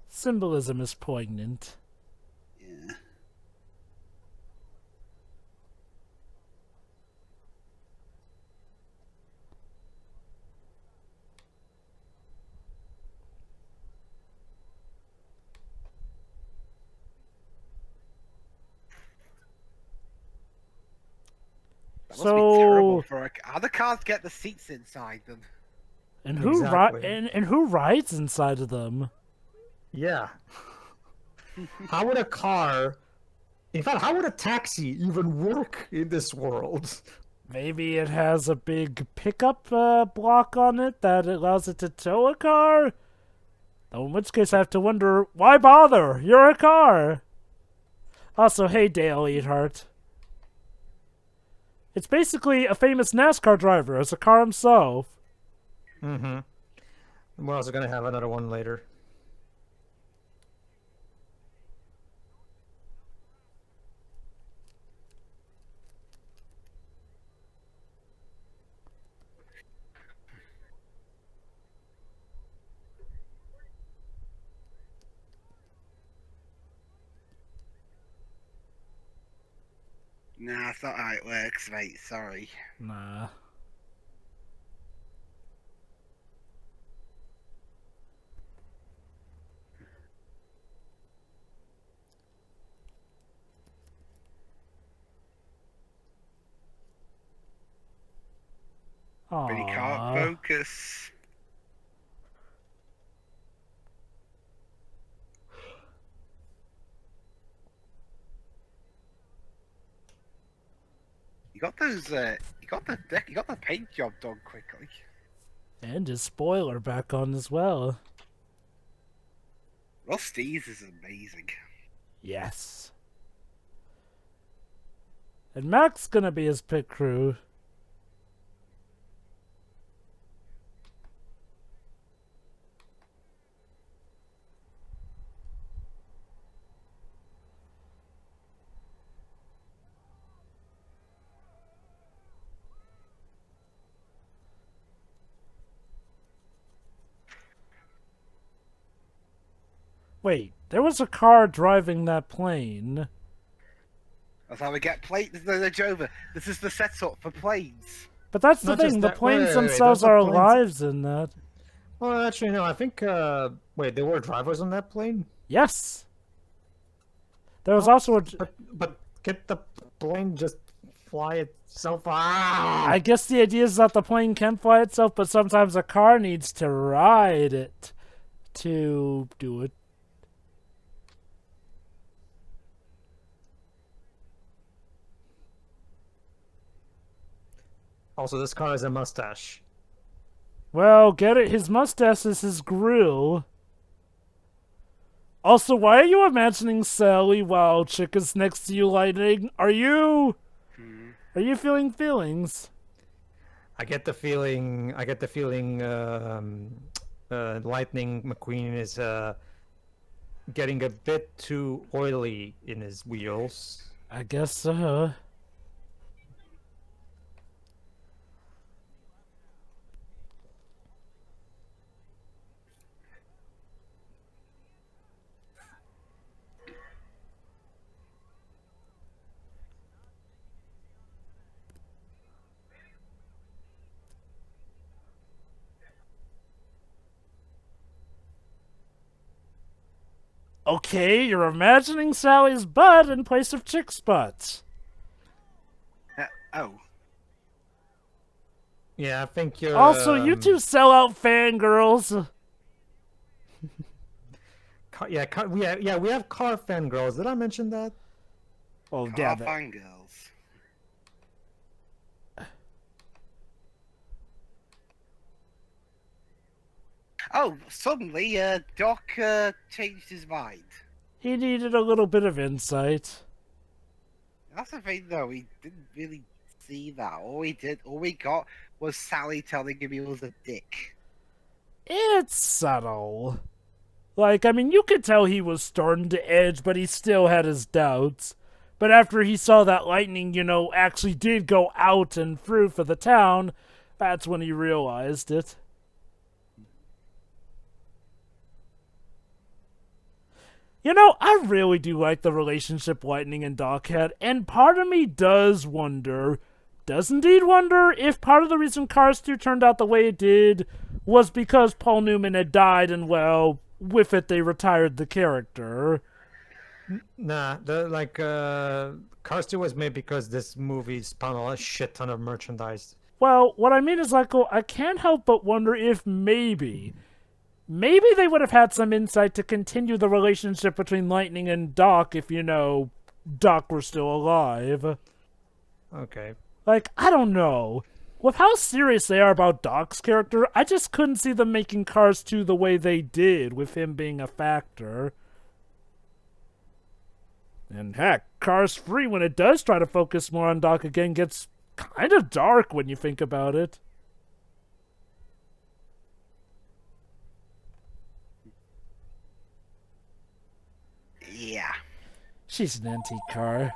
Symbolism is poignant. Yeah. That must be terrible for how the cars get the seats inside them. And who Exactly. and who rides inside of them? Yeah. How would a car, in fact, how would a taxi even work in this world? Maybe it has a big pickup block on it that allows it to tow a car? Though in which case I have to wonder, why bother? You're a car! Also, hey Dale Earhart. It's basically a famous NASCAR driver as a car himself. Mm-hmm. We're also gonna have another one later. Nah, that's not how it works, mate. Sorry. Nah. But he can't Aww. focus. You got those. You got the paint job done quickly. And his spoiler back on as well. Rusty's is amazing. Yes. And Mac's gonna be his pit crew. Wait, there was a car driving that plane. That's how we get planes. The Jova. This is the setup for planes. But that's the Not just thing, the that- planes wait, themselves those are are planes- lives in that. Well, actually, no. I think. Wait, there were drivers on that plane. Yes! There was also a... But get the plane just fly itself. Ah! I guess the idea is that the plane can fly itself, but sometimes a car needs to ride it to do it. Also, this car has a mustache. Well, get it? His mustache is his grill. Also, why are you imagining Sally while Chick is next to you, Lightning? Are you feeling feelings? I get the feeling. Lightning McQueen is getting a bit too oily in his wheels. I guess so. Okay, you're imagining Sally's butt in place of Chick's butt. Oh. Yeah, I think you're. Also, you two sellout fangirls. We have car fangirls. Did I mention that? Oh, Car damn it. fangirls. Oh, suddenly, Doc changed his mind. He needed a little bit of insight. That's the thing, though. He didn't really see that. All we got was Sally telling him he was a dick. It's subtle. Like, I mean, you could tell he was starting to edge, but he still had his doubts. But after he saw that lightning, actually did go out and through for the town, that's when he realized it. I really do like the relationship Lightning and Doc had, and part of me does indeed wonder if part of the reason Cars 2 turned out the way it did was because Paul Newman had died, and well, with it they retired the character. Nah, Cars 2 was made because this movie spawned a shit ton of merchandise. Well, what I mean is, I can't help but wonder if maybe they would have had some insight to continue the relationship between Lightning and Doc if, Doc were still alive. Okay. Like, I don't know. With how serious they are about Doc's character, I just couldn't see them making Cars 2 the way they did, with him being a factor. And heck, Cars 3, when it does try to focus more on Doc again, gets kind of dark when you think about it. Yeah. She's an antique car.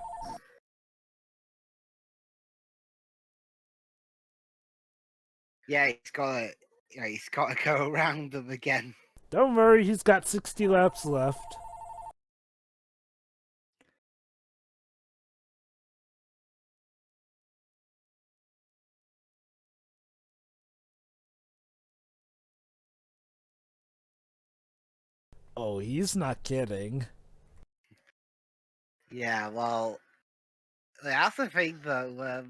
Yeah, he's got to go around them again. Don't worry, he's got 60 laps left. Oh, he's not kidding. Yeah, well, that's the thing, though.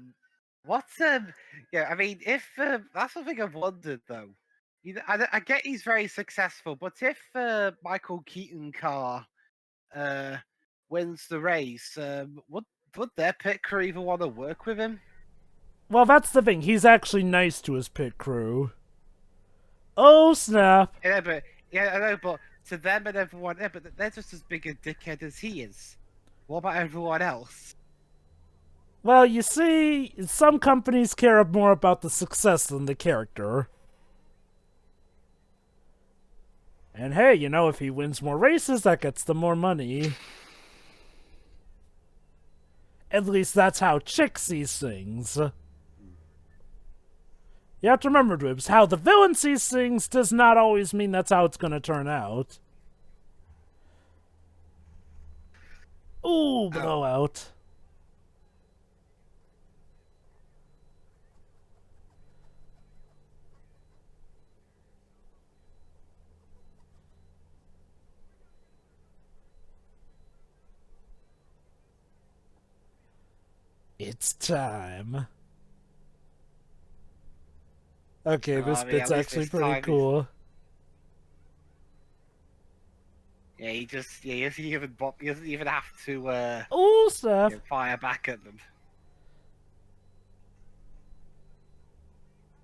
I mean, if that's the thing I've wondered, though. I get he's very successful, but if Michael Keaton car wins the race, would their pit crew even want to work with him? Well, that's the thing. He's actually nice to his pit crew. Oh, snap. I know, but to them and everyone, but they're just as big a dickhead as he is. What about everyone else? Well, you see, some companies care more about the success than the character. And hey, if he wins more races, that gets them more money. At least that's how Chick sees things. You have to remember, Dwibs, how the villain sees things does not always mean that's how it's gonna turn out. Ooh, blowout. It's time. Okay, this bit's actually pretty cool. Yeah, he doesn't even have to Oh, stuff. fire back at them.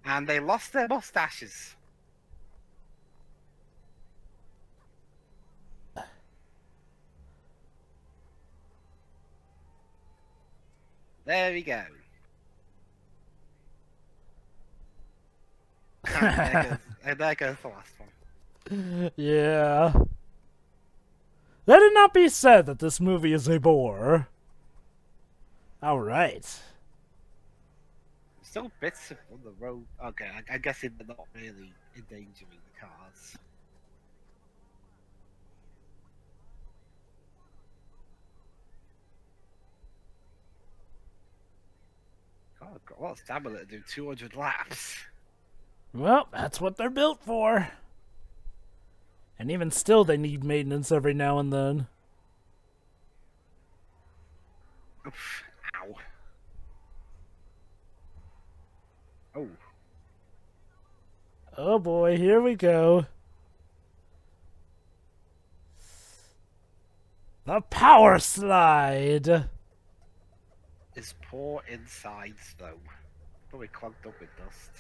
And they lost their mustaches. There we go. And there goes the last one. Yeah. Let it not be said that this movie is a bore. Alright. Still bits on the road. Okay, I guess they're not really endangering the cars. God, I've got a lot of stamina to do 200 laps. Well, that's what they're built for. And even still, they need maintenance every now and then. Oof, ow. Oh. Oh boy, here we go. The power slide! His poor insides, though. Probably clogged up with dust.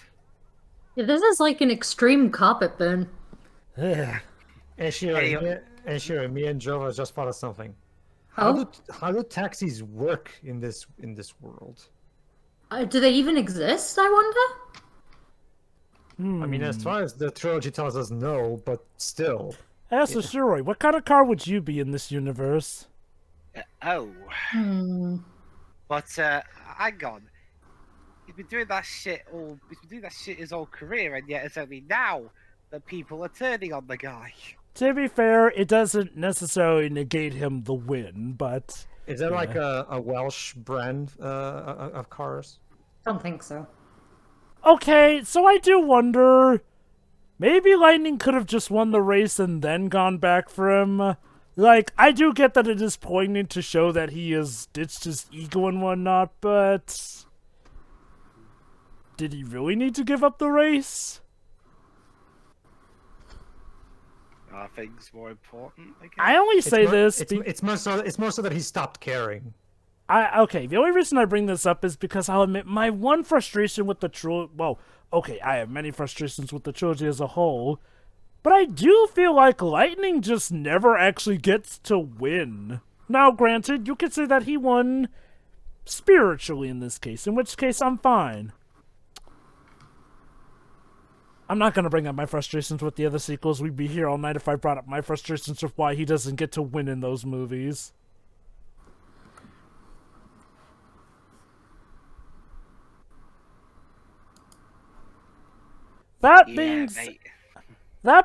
Yeah, this is like an extreme carpet burn. Ugh. And Shiro, Anyway. me and Jova just thought of something. Oh? How do taxis work in this world? Do they even exist, I wonder? I mean, as far as the trilogy tells us, no, but still. Ask Shiroi, what kind of car would you be in this universe? Oh. Hmm. But hang on. He's been doing that shit his whole career, and yet it's only now that people are turning on the guy. To be fair, it doesn't necessarily negate him the win, but Is there like a Welsh brand of cars? Don't think so. okay, so I do wonder, maybe Lightning could have just won the race and then gone back for him. Like, I do get that it is poignant to show that he has ditched his ego and whatnot, but did he really need to give up the race? Are things more important? I guess? I only say this. It's more so that he stopped caring. Okay, the only reason I bring this up is because I'll admit my one frustration with the trilogy. Well, okay, I have many frustrations with the trilogy as a whole, but I do feel like Lightning just never actually gets to win. Now, granted, you could say that he won spiritually in this case, in which case I'm fine. I'm not going to bring up my frustrations with the other sequels. We'd be here all night if I brought up my frustrations with why he doesn't get to win in those movies. That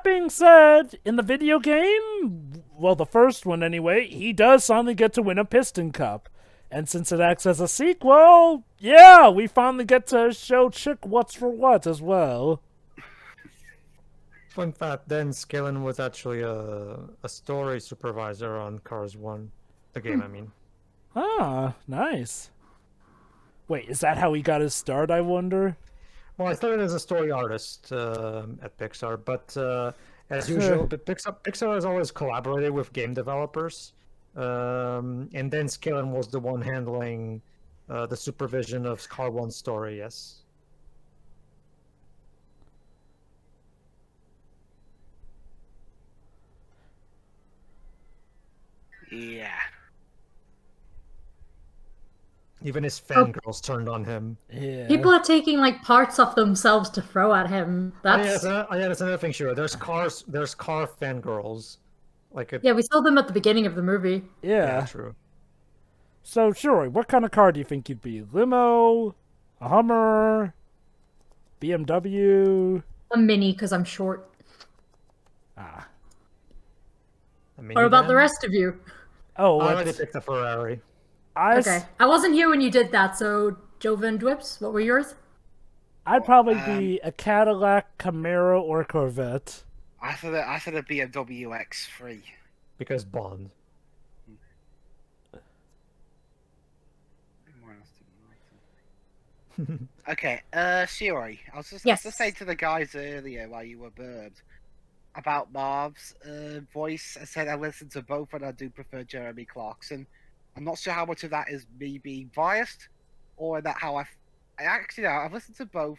being said, in the video game, well, the first one anyway, he does finally get to win a Piston Cup. And since it acts as a sequel, yeah, we finally get to show Chick what's for what as well. Fun fact, Dan Skillen was actually a story supervisor on Cars 1. The game, I mean. Ah, nice. Wait, is that how he got his start, I wonder? Well, I started as a story artist at Pixar, but as usual, Pixar has always collaborated with game developers. And then Skillen was the one handling the supervision of Car 1's story, yes. Yeah. Even his fangirls turned on him. Yeah. People are taking like parts of themselves to throw at him. That's That's another thing, sure. There's car fangirls. yeah, we saw them at the beginning of the movie. Yeah. True. So, Shuri, what kind of car do you think you'd be? Limo? A Hummer? BMW? A mini, because I'm short. Ah. What about the rest of you? Oh, I already picked a Ferrari. Okay. I wasn't here when you did that, so Jova and Dwips, what were yours? I'd probably be a Cadillac, Camaro, or Corvette. I said a BMW X3. Because Bond. Okay, Shiori, I was just saying to the guys earlier while you were burped about Marv's voice. I said I listened to both and I do prefer Jeremy Clarkson. I'm not sure how much of that is me being biased or that how I actually know. I've listened to both,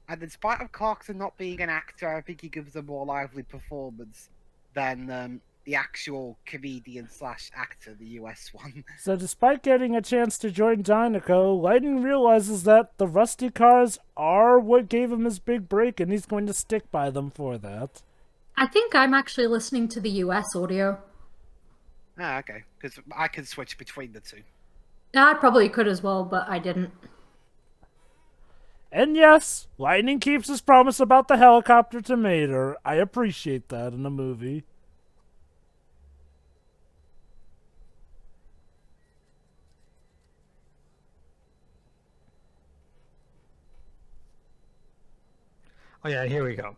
and in spite of Clarkson not being an actor, I think he gives a more lively performance than the actual comedian / actor, the US one. So despite getting a chance to join Dynaco, Lightning realizes that the rusty cars are what gave him his big break, and he's going to stick by them for that. I think I'm actually listening to the US audio. Ah, okay, because I can switch between the two. Yeah, I probably could as well, but I didn't. And yes, Lightning keeps his promise about the helicopter to Mater. I appreciate that in a movie. Oh yeah, here we go.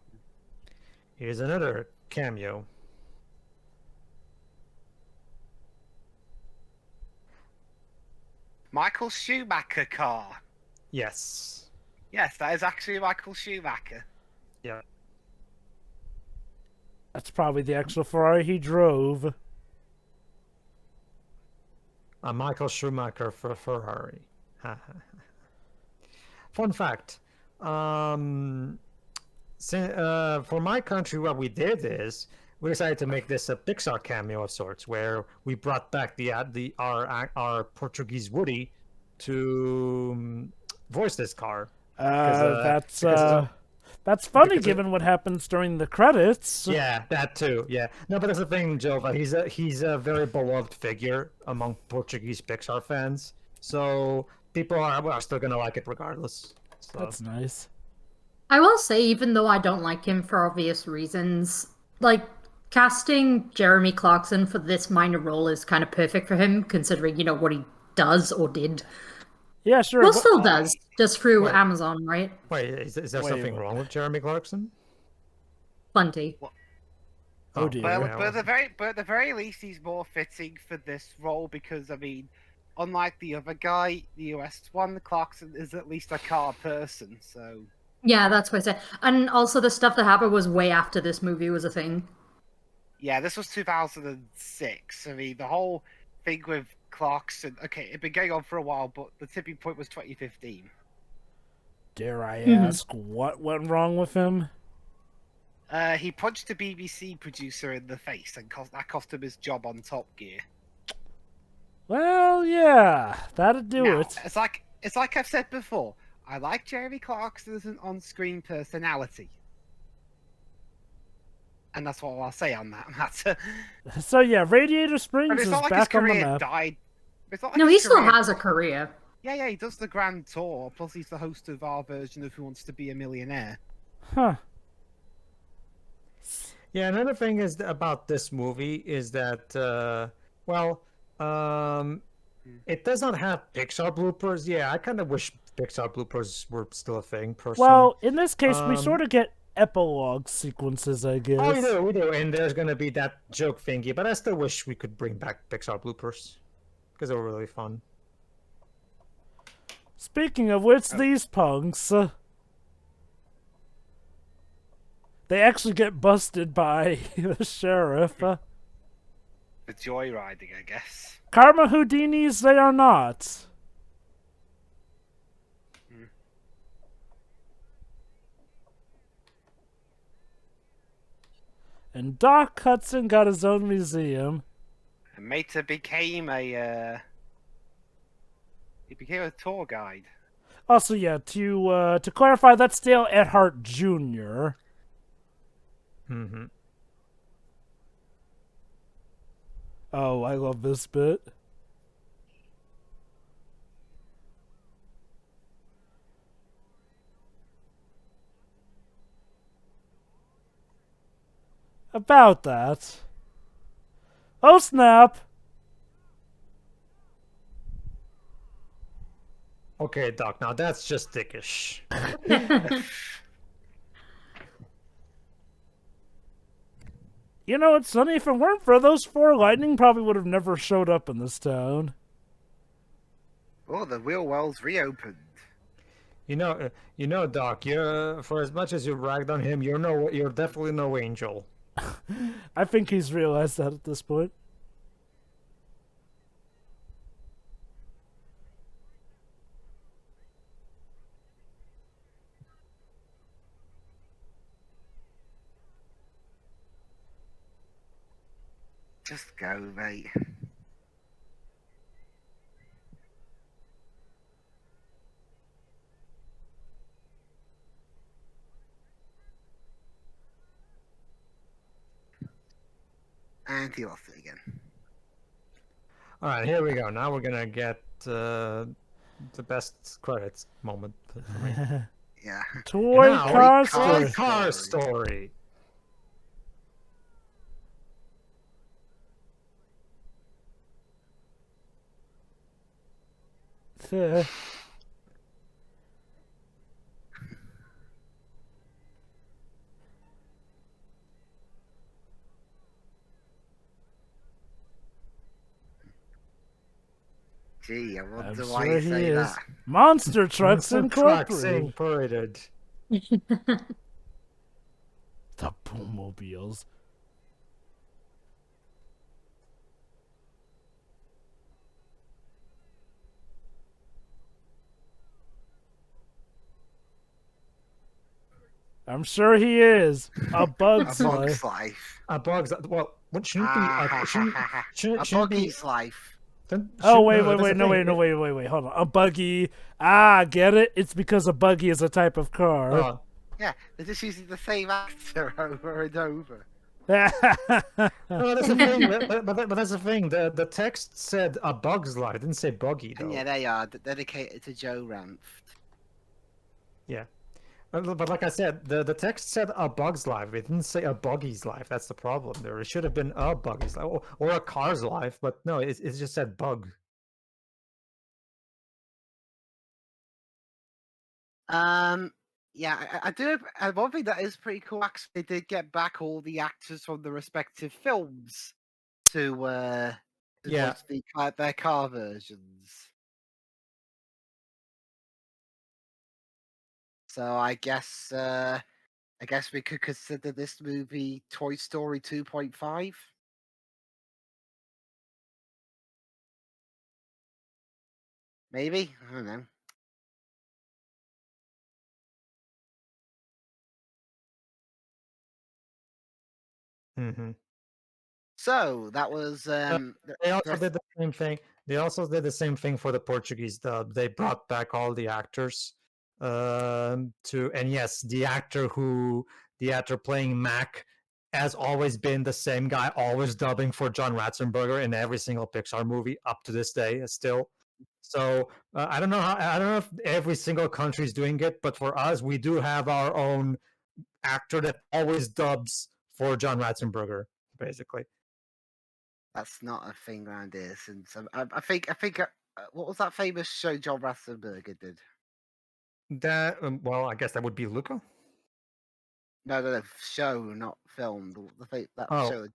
Here's another cameo. Michael Schumacher car. Yes. Yes, that is actually Michael Schumacher. Yeah. That's probably the actual Ferrari he drove. A Michael Schumacher for Ferrari. Fun fact. For my country, what we did is we decided to make this a Pixar cameo of sorts, where we brought back our Portuguese Woody to voice this car. That's because that's funny because given what happens during the credits. yeah, that too. Yeah, no, but that's the thing, Jova. He's a very beloved figure among Portuguese Pixar fans. So people are still gonna like it regardless. So That's nice. I will say, even though I don't like him for obvious reasons, like casting Jeremy Clarkson for this minor role is kind of perfect for him, considering what he does or did. Yeah, sure. Well, still does, just through Wait. Amazon, right? wait, is there Wait, something what? wrong with Jeremy Clarkson? Plenty. Oh dear. But, yeah, but at the very least, he's more fitting for this role because, I mean, unlike the other guy, the US one, Clarkson is at least a car person. So Yeah, that's what I said. And also, the stuff that happened was way after this movie was a thing. yeah, this was 2006. I mean, the whole thing with Clarkson. Okay, it'd been going on for a while, but the tipping point was 2015. Dare I ask what went wrong with him? He punched a BBC producer in the face, and that cost him his job on Top Gear. Well, yeah, that'd do Now, it. it's like I've said before. I like Jeremy Clarkson as an on-screen personality, and that's what I'll say on that matter. So yeah, Radiator But Springs it's is not like his back on the career map. died. It's not like No, his he still career- has a career. Yeah, he does the grand tour. Plus, he's the host of our version of Who Wants to Be a Millionaire. Huh. Yeah, another thing is about this movie is that it does not have Pixar bloopers. Yeah, I kind of wish Pixar bloopers were still a thing, personally. Well, in this case, we Um, sort of get epilogue sequences, I guess. Oh, we do, and there's gonna be that joke thingy. But I still wish we could bring back Pixar bloopers because they were really fun. Speaking of which, these punks, they actually get busted by the sheriff. The joyriding, I guess. Karma Houdinis, they are not. And Doc Hudson got his own museum. And Meta became a he became a tour guide. Also, yeah, to clarify, that's Dale Earnhardt Jr. Mm-hmm. Oh, I love this bit. About that. Oh, snap! Okay, Doc. Now that's just dickish. You know, it's funny, if it weren't for those four, lightning probably would have never showed up in this town. Oh, the real world's reopened. You know, Doc. You're for as much as you ragged on him, you're definitely no angel. I think he's realized that at this point. Just go, mate. And he lost it again. All right, here we go. Now we're gonna get the best credits moment. For me. Yeah. Toy Now, car Toy story. Car Story. Gee, I I'm wonder sure why you he say is. that. Monster Trucks Trucks Incorporated. Incorporated. The Boommobiles. I'm sure he is. A A Bug's Bug's Life. Life. A Bug's well, what shouldn't be A shouldn't be. Buggy's Life. Oh, No, that's the thing. wait, hold on. A buggy. Ah, get it? It's because a buggy is a type of car. Oh, Yeah, they're just using the same actor over and over. no, that's the thing. But that's the thing. The text said A Bug's Life. It didn't say Buggy though. And yeah, they are dedicated to Joe Ranft. Yeah. But like I said, the text said A Bug's Life. It didn't say A Buggy's Life. That's the problem. There should have been A Buggy's Life or A Car's Life. But no, it just said Bug. Yeah, I do. One thing that is pretty cool. Actually, they did get back all the actors from the respective films to Yeah. voice their car versions. So I guess we could consider this movie Toy Story 2.5. Maybe, I don't know. Mm-hmm. So that was They also did the same thing. They also did the same thing for the Portuguese dub. They brought back all the actors and yes, the actor playing Mac has always been the same guy, always dubbing for John Ratzenberger in every single Pixar movie up to this day, still. So I don't know if every single country is doing it, but for us, we do have our own actor that always dubs for John Ratzenberger, basically. That's not a thing around here. Since I think what was that famous show John Ratzenberger did? That well, I guess that would be Luca. No, show, not film. That Oh. show.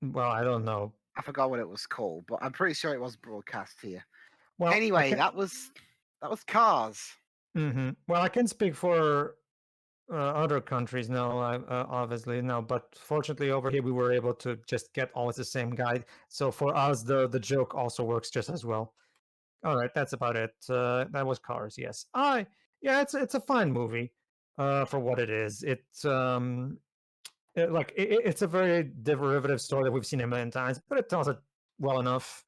Well, I don't know. I forgot what it was called, but I'm pretty sure it was broadcast here. Well, anyway, that was Cars. Mm-hmm. Well, I can speak for other countries now, obviously no, but fortunately over here we were able to just get always the same guide. So for us, the joke also works just as well. All right, that's about it. That was Cars. Yes, yeah, it's a fine movie for what it is. It's it's a very derivative story that we've seen a million times, but it tells it well enough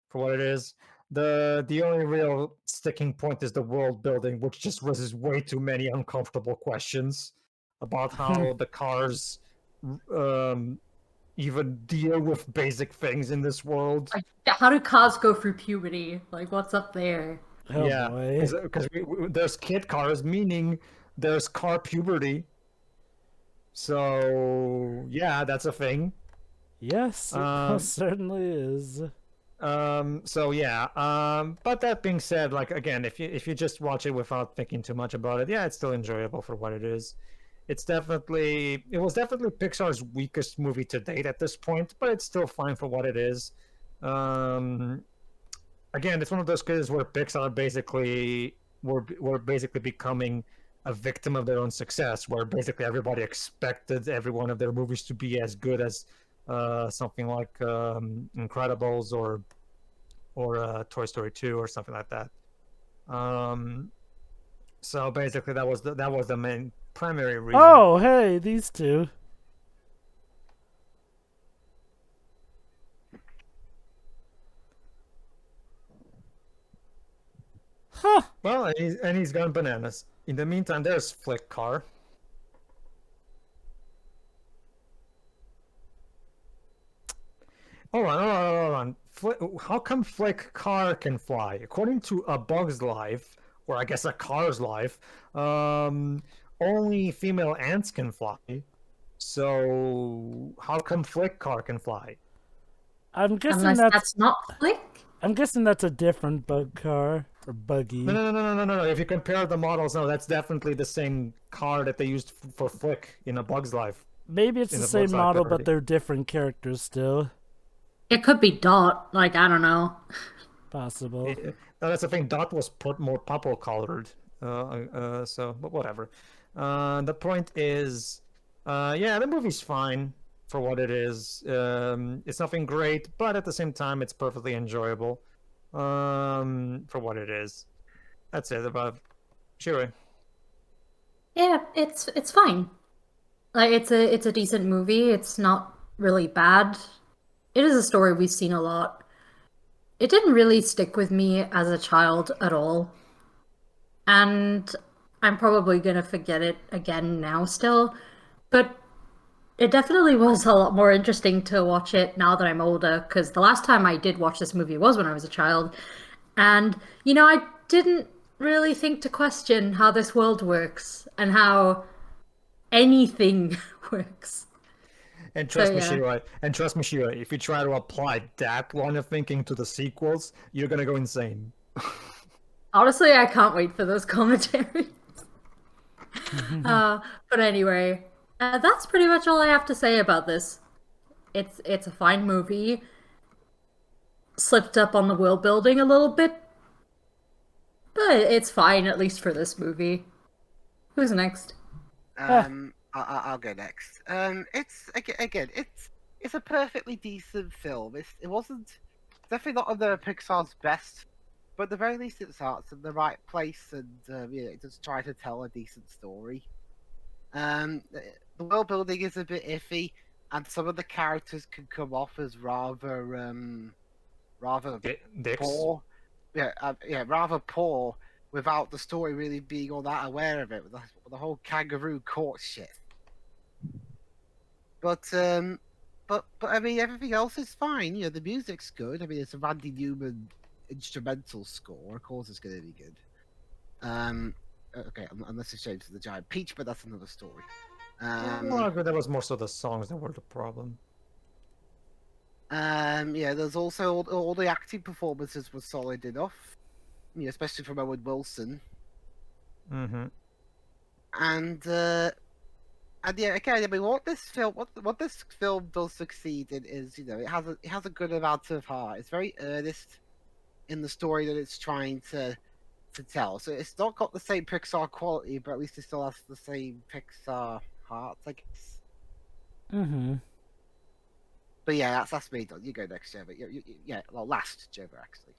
for what it is. The only real sticking point is the world building, which just raises way too many uncomfortable questions about how the cars even deal with basic things in this world. Like, how do cars go through puberty? Like, what's up there? Oh yeah, boy. because there's kid cars, meaning there's car puberty. So yeah, that's a thing. Yes, it most certainly is. So yeah, but that being said, like again, if you just watch it without thinking too much about it, yeah, it's still enjoyable for what it is. It was definitely Pixar's weakest movie to date at this point, but it's still fine for what it is. Again, it's one of those cases where Pixar were basically becoming a victim of their own success, where basically everybody expected every one of their movies to be as good as something like Incredibles or Toy Story 2 or something like that. So basically, that was the main primary reason. Oh, hey, these two. Huh. Well, and he's gone bananas. In the meantime, there's Flick Car. Hold on. How come Flick Car can fly? According to A Bug's Life, or I guess A Car's Life, only female ants can fly. So how come Flick Car can fly? I'm guessing Unless that's not Flick? I'm guessing that's a different bug car or buggy. No. If you compare the models, no, that's definitely the same car that they used for Flick in A Bug's Life. Maybe it's the same model, but they're different characters still. It could be Dot. Like, I don't know. Possible. No, that's the thing. Dot was more purple colored. But whatever. The point is, yeah, the movie's fine for what it is. It's nothing great, but at the same time, it's perfectly enjoyable for what it is. That's it about Shiroi. Yeah, it's fine. Like it's a decent movie. It's not really bad. It is a story we've seen a lot. It didn't really stick with me as a child at all. And I'm probably gonna forget it again now still. But it definitely was a lot more interesting to watch it now that I'm older, because the last time I did watch this movie was when I was a child. And, I didn't really think to question how this world works and how anything works. And So, trust me, yeah. Shira, if you try to apply that line of thinking to the sequels, you're gonna go insane. Honestly, I can't wait for those commentaries. But anyway, that's pretty much all I have to say about this. It's a fine movie. Slipped up on the world building a little bit, but it's fine, at least for this movie. Who's next? I'll go next. It's again, it's a perfectly decent film. It wasn't definitely not under Pixar's best, but at the very least it starts in the right place, and it does try to tell a decent story. The world building is a bit iffy, and some of the characters can come off as rather Dicks. poor. Rather poor without the story really being all that aware of it, with the whole kangaroo court shit. But I mean, everything else is fine. The music's good. I mean, it's a Randy Newman instrumental score. Of course, it's going to be good. Okay, unless it's James the Giant Peach, but that's another story. Well, that was more so the songs that were the problem. There's also all the acting performances were solid enough. Especially from Owen Wilson. Mm-hmm. And yeah, again, I mean, what this film does succeed in is, it has a good amount of heart. It's very earnest in the story that it's trying to tell. So it's not got the same Pixar quality, but at least it still has the same Pixar heart, I guess. Mm-hmm. But yeah, that's me done. You go next, Jeva. Last Jeva, actually.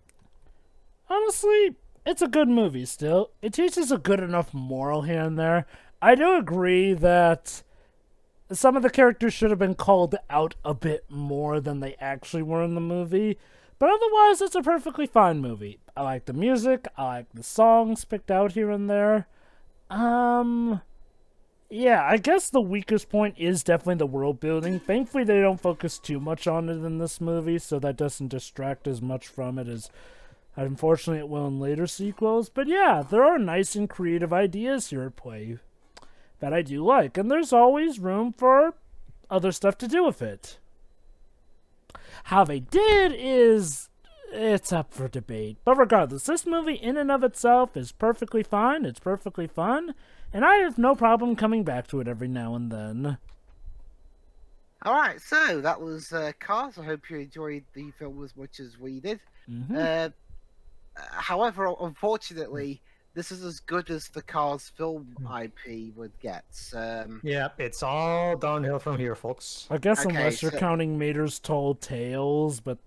Honestly, it's a good movie still. It teaches a good enough moral here and there. I do agree that some of the characters should have been called out a bit more than they actually were in the movie, but otherwise it's a perfectly fine movie. I like the music, I like the songs picked out here and there. Yeah, I guess the weakest point is definitely the world building. Thankfully they don't focus too much on it in this movie, so that doesn't distract as much from it as unfortunately it will in later sequels. But yeah, there are nice and creative ideas here at play that I do like, and there's always room for other stuff to do with it. How they did it's up for debate. But regardless, this movie in and of itself is perfectly fine, it's perfectly fun, and I have no problem coming back to it every now and then. Alright, so that was Cars. I hope you enjoyed the film as much as we did. Mm-hmm. However, unfortunately, this is as good as the Cars film IP would get. Yeah, it's all downhill from here, folks. I guess Okay, unless you're so- counting Mater's Tall Tales, but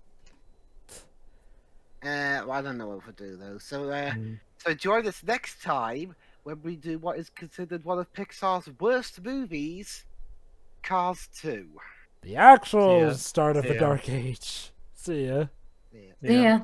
well, I don't know what we'll do though. So join us next time when we do what is considered one of Pixar's worst movies, Cars 2. the actual See ya. start of See the ya. Dark Age. See ya. Yeah. Yeah.